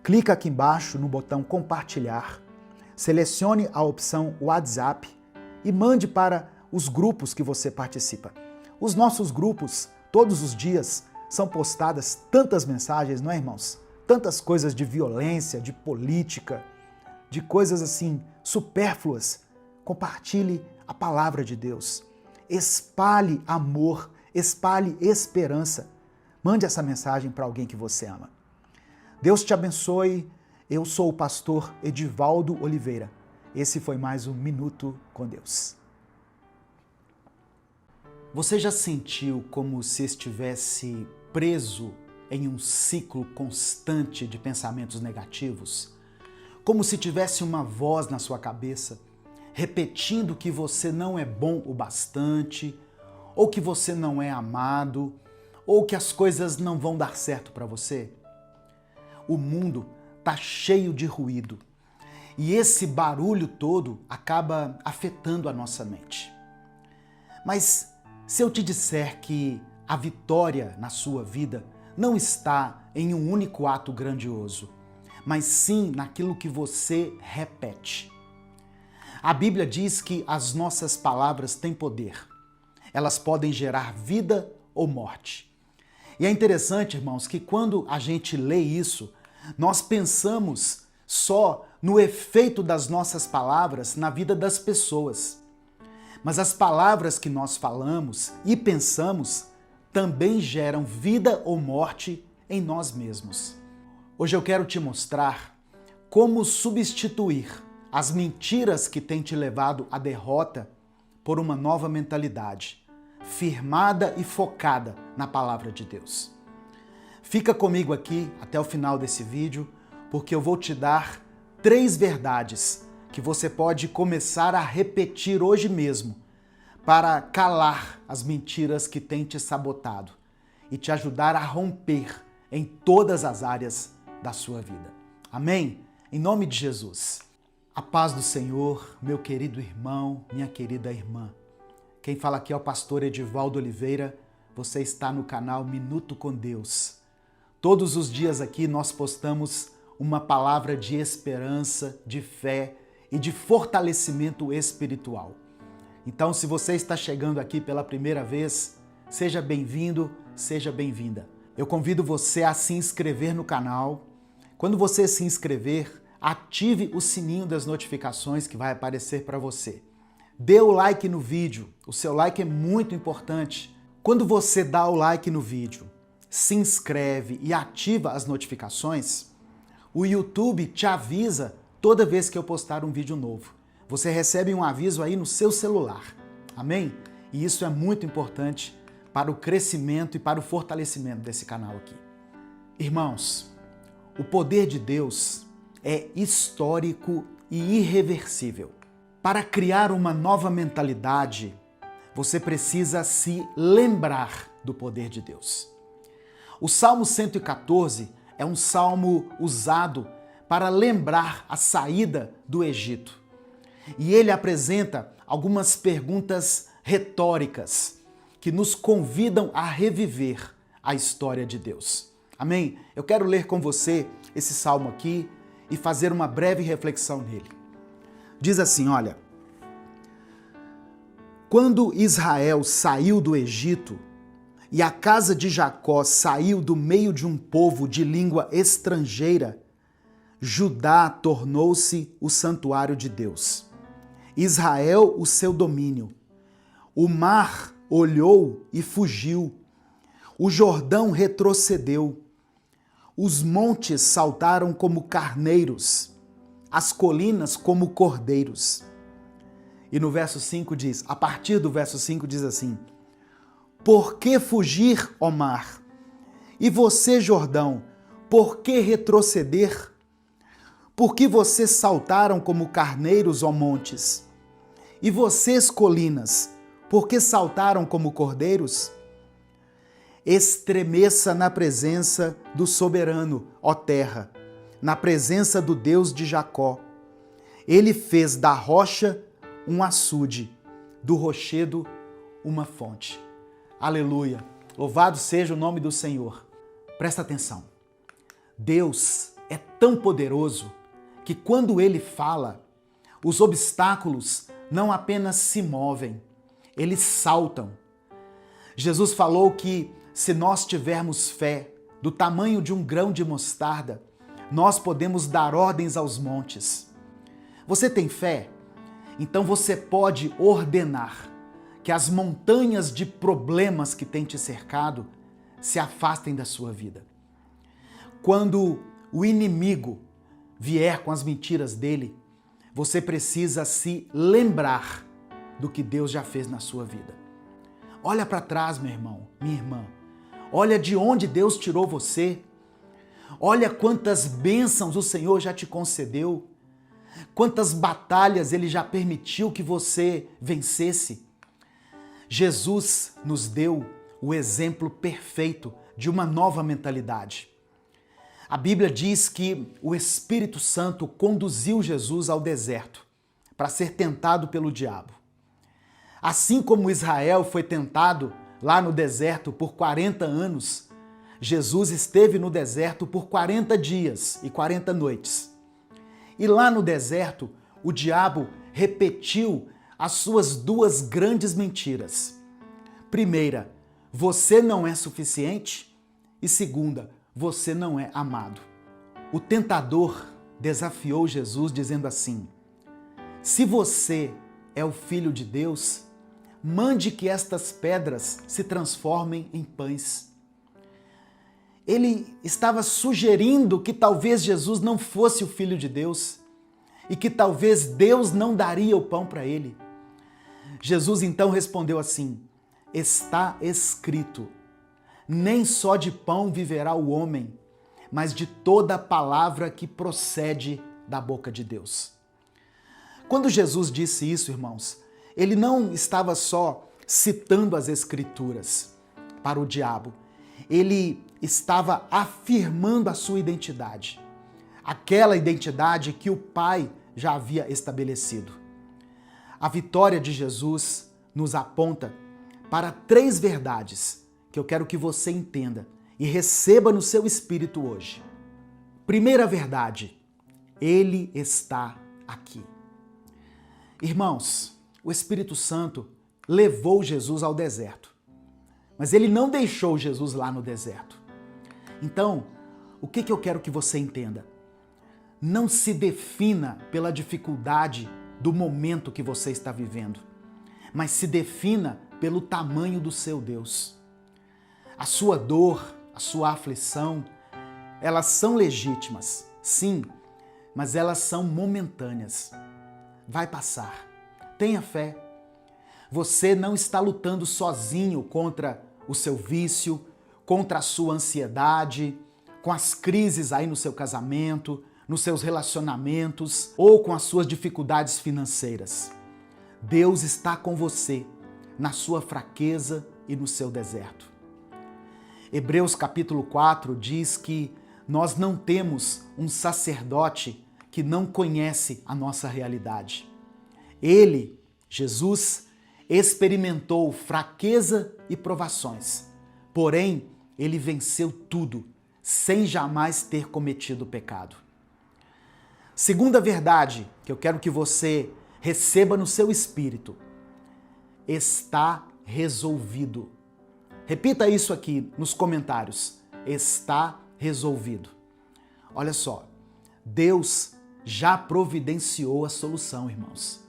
Clica aqui embaixo no botão compartilhar, selecione a opção WhatsApp e mande para os grupos que você participa. Os nossos grupos, todos os dias, são postadas tantas mensagens, não é, irmãos? Tantas coisas de violência, de política, de coisas assim supérfluas. Compartilhe a palavra de Deus. Espalhe amor, espalhe esperança. Mande essa mensagem para alguém que você ama. Deus te abençoe. Eu sou o pastor Edivaldo Oliveira. Esse foi mais um Minuto com Deus. Você já sentiu como se estivesse preso em um ciclo constante de pensamentos negativos? Como se tivesse uma voz na sua cabeça repetindo que você não é bom o bastante, ou que você não é amado, ou que as coisas não vão dar certo para você? O mundo está cheio de ruído e esse barulho todo acaba afetando a nossa mente. Mas se eu te disser que a vitória na sua vida não está em um único ato grandioso, mas sim naquilo que você repete. A Bíblia diz que as nossas palavras têm poder. Elas podem gerar vida ou morte. E é interessante, irmãos, que quando a gente lê isso, nós pensamos só no efeito das nossas palavras na vida das pessoas. Mas as palavras que nós falamos e pensamos também geram vida ou morte em nós mesmos. Hoje eu quero te mostrar como substituir as mentiras que têm te levado à derrota por uma nova mentalidade, firmada e focada na palavra de Deus. Fica comigo aqui até o final desse vídeo, porque eu vou te dar 3 verdades que você pode começar a repetir hoje mesmo para calar as mentiras que têm te sabotado e te ajudar a romper em todas as áreas da sua vida. Amém? Em nome de Jesus. A paz do Senhor, meu querido irmão, minha querida irmã. Quem fala aqui é o pastor Edivaldo Oliveira. Você está no canal Minuto com Deus. Todos os dias aqui nós postamos uma palavra de esperança, de fé e de fortalecimento espiritual. Então, se você está chegando aqui pela primeira vez, seja bem-vindo, seja bem-vinda. Eu convido você a se inscrever no canal. Quando você se inscrever, ative o sininho das notificações que vai aparecer para você. Dê o like no vídeo, o seu like é muito importante. Quando você dá o like no vídeo, se inscreve e ativa as notificações, o YouTube te avisa toda vez que eu postar um vídeo novo. Você recebe um aviso aí no seu celular. Amém? E isso é muito importante para o crescimento e para o fortalecimento desse canal aqui. Irmãos, o poder de Deus é histórico e irreversível. Para criar uma nova mentalidade, você precisa se lembrar do poder de Deus. O Salmo 114 é um salmo usado para lembrar a saída do Egito. E ele apresenta algumas perguntas retóricas que nos convidam a reviver a história de Deus. Amém? Eu quero ler com você esse salmo aqui e fazer uma breve reflexão nele. Diz assim, olha: quando Israel saiu do Egito e a casa de Jacó saiu do meio de um povo de língua estrangeira, Judá tornou-se o santuário de Deus, Israel o seu domínio. O mar olhou e fugiu, o Jordão retrocedeu, os montes saltaram como carneiros, as colinas como cordeiros. E no verso 5 diz, a partir do verso 5 diz assim: por que fugir, ó mar? E você, Jordão, por que retroceder? Por que vocês saltaram como carneiros, ó montes? E vocês, colinas, por que saltaram como cordeiros? Estremeça na presença do soberano, ó terra, na presença do Deus de Jacó. Ele fez da rocha um açude, do rochedo uma fonte. Aleluia! Louvado seja o nome do Senhor. Presta atenção. Deus é tão poderoso que quando Ele fala, os obstáculos não apenas se movem, eles saltam. Jesus falou que se nós tivermos fé do tamanho de um grão de mostarda, nós podemos dar ordens aos montes. Você tem fé? Então você pode ordenar que as montanhas de problemas que têm te cercado se afastem da sua vida. Quando o inimigo vier com as mentiras dele, você precisa se lembrar do que Deus já fez na sua vida. Olha para trás, meu irmão, minha irmã. Olha de onde Deus tirou você. Olha quantas bênçãos o Senhor já te concedeu. Quantas batalhas Ele já permitiu que você vencesse. Jesus nos deu o exemplo perfeito de uma nova mentalidade. A Bíblia diz que o Espírito Santo conduziu Jesus ao deserto para ser tentado pelo diabo. Assim como Israel foi tentado lá no deserto por 40 anos, Jesus esteve no deserto por 40 dias e 40 noites. E lá no deserto, o diabo repetiu as suas duas grandes mentiras. Primeira, você não é suficiente. E segunda, você não é amado. O tentador desafiou Jesus dizendo assim: se você é o Filho de Deus, mande que estas pedras se transformem em pães. Ele estava sugerindo que talvez Jesus não fosse o Filho de Deus e que talvez Deus não daria o pão para ele. Jesus então respondeu assim: está escrito, nem só de pão viverá o homem, mas de toda a palavra que procede da boca de Deus. Quando Jesus disse isso, irmãos, ele não estava só citando as Escrituras para o diabo, ele estava afirmando a sua identidade, aquela identidade que o Pai já havia estabelecido. A vitória de Jesus nos aponta para 3 verdades que eu quero que você entenda e receba no seu espírito hoje. Primeira verdade, Ele está aqui. Irmãos, o Espírito Santo levou Jesus ao deserto, mas ele não deixou Jesus lá no deserto. Então, o que eu quero que você entenda? Não se defina pela dificuldade do momento que você está vivendo, mas se defina pelo tamanho do seu Deus. A sua dor, a sua aflição, elas são legítimas, sim, mas elas são momentâneas. Vai passar. Tenha fé. Você não está lutando sozinho contra o seu vício, contra a sua ansiedade, com as crises aí no seu casamento, nos seus relacionamentos ou com as suas dificuldades financeiras. Deus está com você na sua fraqueza e no seu deserto. Hebreus capítulo 4 diz que nós não temos um sacerdote que não conhece a nossa realidade. Ele, Jesus, experimentou fraqueza e provações, porém, ele venceu tudo, sem jamais ter cometido pecado. Segunda verdade que eu quero que você receba no seu espírito: está resolvido. Repita isso aqui nos comentários. Está resolvido. Olha só, Deus já providenciou a solução, irmãos.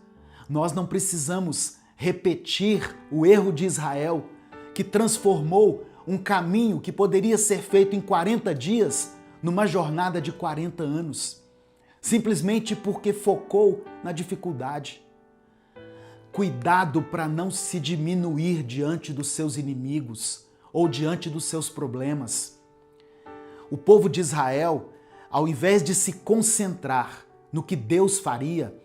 Nós não precisamos repetir o erro de Israel, que transformou um caminho que poderia ser feito em 40 dias numa jornada de 40 anos, simplesmente porque focou na dificuldade. Cuidado para não se diminuir diante dos seus inimigos ou diante dos seus problemas. O povo de Israel, ao invés de se concentrar no que Deus faria,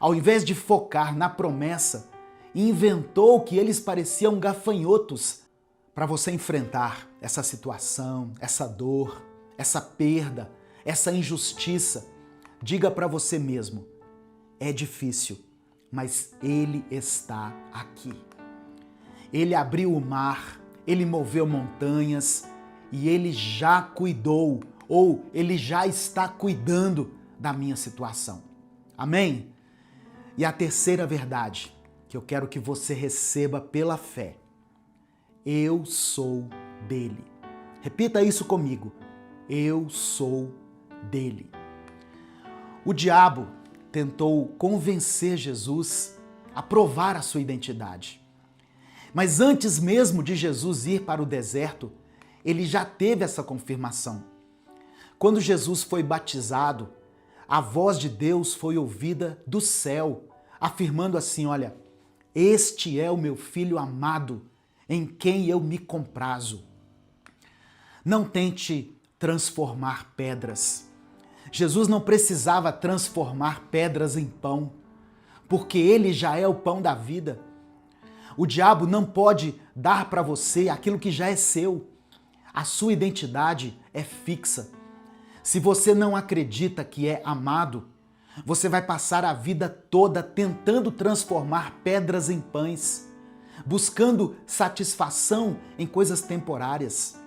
ao invés de focar na promessa, inventou que eles pareciam gafanhotos para você enfrentar essa situação, essa dor, essa perda, essa injustiça. Diga para você mesmo: é difícil, mas Ele está aqui. Ele abriu o mar, Ele moveu montanhas e Ele já cuidou, ou Ele já está cuidando da minha situação. Amém? E a terceira verdade que eu quero que você receba pela fé: eu sou dele. Repita isso comigo: eu sou dele. O diabo tentou convencer Jesus a provar a sua identidade. Mas antes mesmo de Jesus ir para o deserto, ele já teve essa confirmação. Quando Jesus foi batizado, a voz de Deus foi ouvida do céu, afirmando assim: olha, este é o meu filho amado, em quem eu me comprazo. Não tente transformar pedras. Jesus não precisava transformar pedras em pão, porque ele já é o pão da vida. O diabo não pode dar para você aquilo que já é seu. A sua identidade é fixa. Se você não acredita que é amado, você vai passar a vida toda tentando transformar pedras em pães, buscando satisfação em coisas temporárias.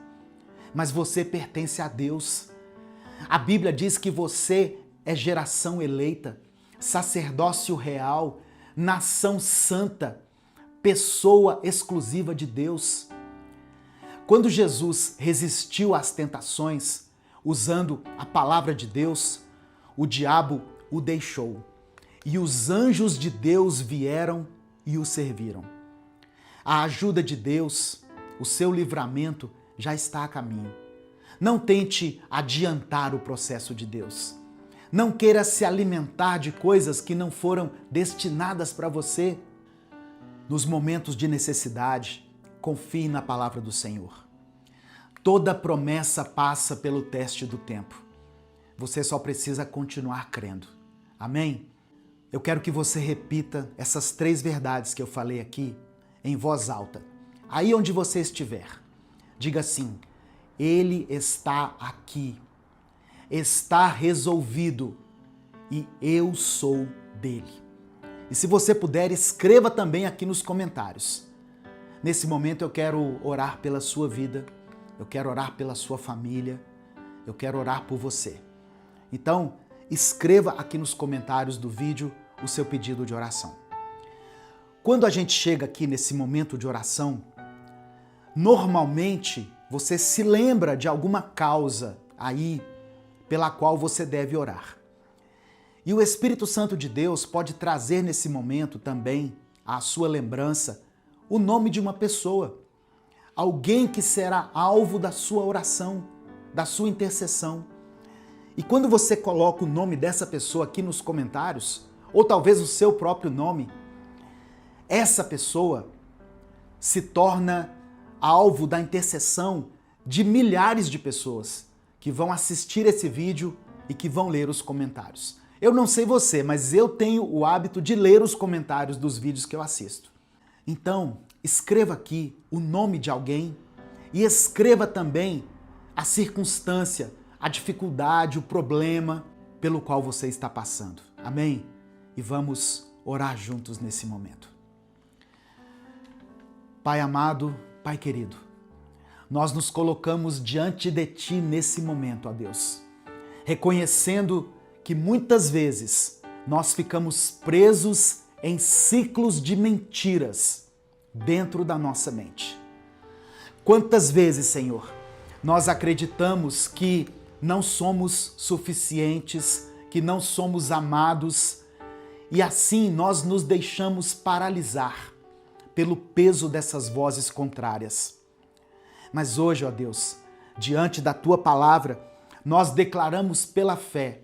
Mas você pertence a Deus. A Bíblia diz que você é geração eleita, sacerdócio real, nação santa, pessoa exclusiva de Deus. Quando Jesus resistiu às tentações, usando a palavra de Deus, o diabo o deixou. E os anjos de Deus vieram e o serviram. A ajuda de Deus, o seu livramento já está a caminho. Não tente adiantar o processo de Deus. Não queira se alimentar de coisas que não foram destinadas para você. Nos momentos de necessidade, confie na palavra do Senhor. Toda promessa passa pelo teste do tempo. Você só precisa continuar crendo. Amém? Eu quero que você repita essas 3 verdades que eu falei aqui em voz alta. Aí onde você estiver, diga assim: Ele está aqui, está resolvido e eu sou dele. E se você puder, escreva também aqui nos comentários. Nesse momento eu quero orar pela sua vida, eu quero orar pela sua família, eu quero orar por você. Então, escreva aqui nos comentários do vídeo o seu pedido de oração. Quando a gente chega aqui nesse momento de oração, normalmente você se lembra de alguma causa aí pela qual você deve orar. E o Espírito Santo de Deus pode trazer nesse momento também à sua lembrança o nome de uma pessoa, alguém que será alvo da sua oração, da sua intercessão. E quando você coloca o nome dessa pessoa aqui nos comentários, ou talvez o seu próprio nome, essa pessoa se torna alvo da intercessão de milhares de pessoas que vão assistir esse vídeo e que vão ler os comentários. Eu não sei você, mas eu tenho o hábito de ler os comentários dos vídeos que eu assisto. Então, escreva aqui o nome de alguém e escreva também a circunstância, a dificuldade, o problema pelo qual você está passando. Amém? E vamos orar juntos nesse momento. Pai amado, Pai querido, nós nos colocamos diante de Ti nesse momento, ó Deus, reconhecendo que muitas vezes nós ficamos presos em ciclos de mentiras dentro da nossa mente. Quantas vezes, Senhor, nós acreditamos que não somos suficientes, que não somos amados, e assim nós nos deixamos paralisar pelo peso dessas vozes contrárias. Mas hoje, ó Deus, diante da Tua palavra, nós declaramos pela fé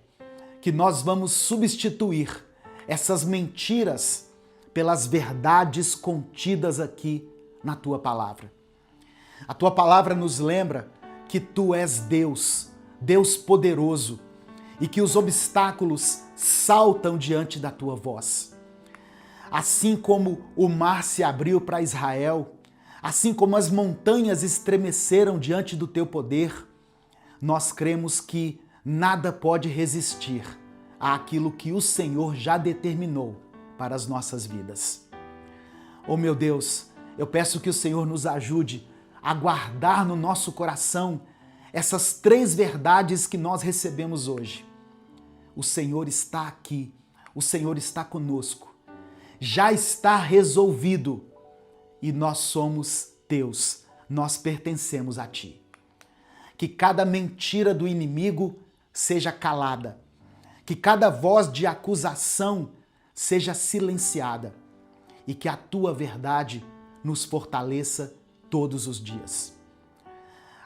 que nós vamos substituir essas mentiras pelas verdades contidas aqui na Tua palavra. A Tua palavra nos lembra que Tu és Deus, Deus poderoso, e que os obstáculos saltam diante da Tua voz. Assim como o mar se abriu para Israel, assim como as montanhas estremeceram diante do Teu poder, nós cremos que nada pode resistir àquilo que o Senhor já determinou para as nossas vidas. Oh meu Deus, eu peço que o Senhor nos ajude a guardar no nosso coração essas 3 verdades que nós recebemos hoje. O Senhor está aqui, o Senhor está conosco, já está resolvido e nós somos Teus, nós pertencemos a Ti. Que cada mentira do inimigo seja calada, que cada voz de acusação seja silenciada e que a Tua verdade nos fortaleça todos os dias.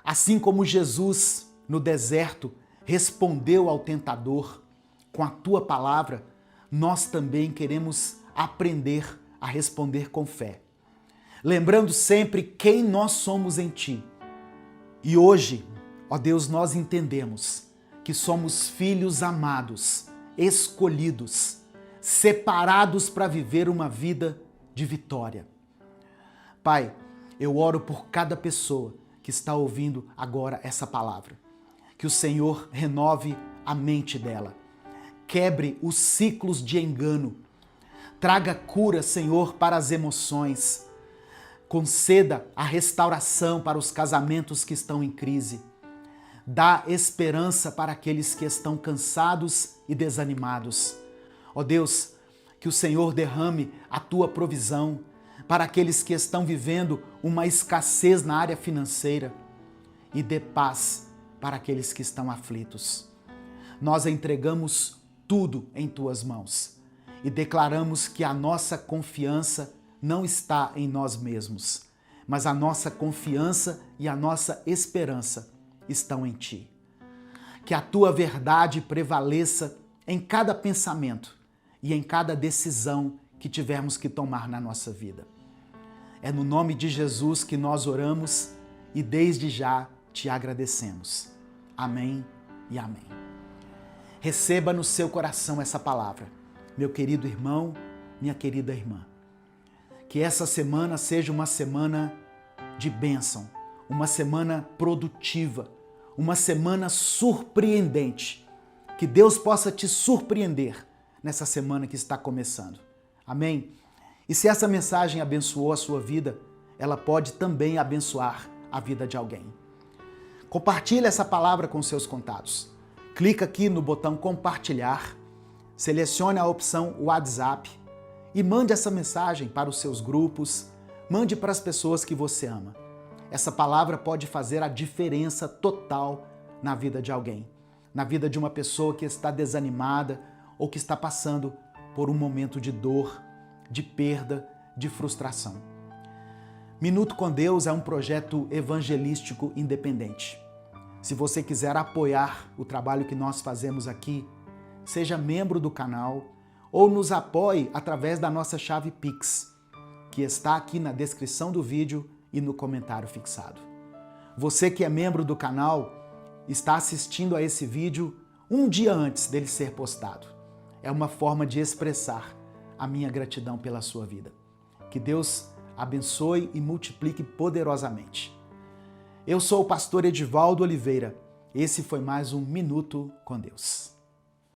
Assim como Jesus, no deserto, respondeu ao tentador com a Tua palavra, nós também queremos aprender a responder com fé, lembrando sempre quem nós somos em Ti. E hoje, ó Deus, nós entendemos que somos filhos amados, escolhidos, separados para viver uma vida de vitória. Pai, eu oro por cada pessoa que está ouvindo agora essa palavra. Que o Senhor renove a mente dela, quebre os ciclos de engano, traga cura, Senhor, para as emoções, conceda a restauração para os casamentos que estão em crise, dá esperança para aqueles que estão cansados e desanimados. Ó Deus, que o Senhor derrame a tua provisão para aqueles que estão vivendo uma escassez na área financeira e dê paz para aqueles que estão aflitos. Nós entregamos tudo em tuas mãos e declaramos que a nossa confiança não está em nós mesmos, mas a nossa confiança e a nossa esperança estão em ti. Que a tua verdade prevaleça em cada pensamento e em cada decisão que tivermos que tomar na nossa vida. É no nome de Jesus que nós oramos e desde já te agradecemos. Amém e amém. Receba no seu coração essa palavra, meu querido irmão, minha querida irmã. Que essa semana seja uma semana de bênção, uma semana produtiva, uma semana surpreendente. Que Deus possa te surpreender nessa semana que está começando. Amém? E se essa mensagem abençoou a sua vida, ela pode também abençoar a vida de alguém. Compartilhe essa palavra com seus contatos. Clica aqui no botão compartilhar, selecione a opção WhatsApp e mande essa mensagem para os seus grupos, mande para as pessoas que você ama. Essa palavra pode fazer a diferença total na vida de alguém, na vida de uma pessoa que está desanimada ou que está passando por um momento de dor, de perda, de frustração. Minuto com Deus é um projeto evangelístico independente. Se você quiser apoiar o trabalho que nós fazemos aqui, seja membro do canal ou nos apoie através da nossa chave Pix, que está aqui na descrição do vídeo e no comentário fixado. Você que é membro do canal está assistindo a esse vídeo um dia antes dele ser postado. É uma forma de expressar a minha gratidão pela sua vida. Que Deus abençoe e multiplique poderosamente. Eu sou o pastor Edivaldo Oliveira. Esse foi mais um Minuto com Deus.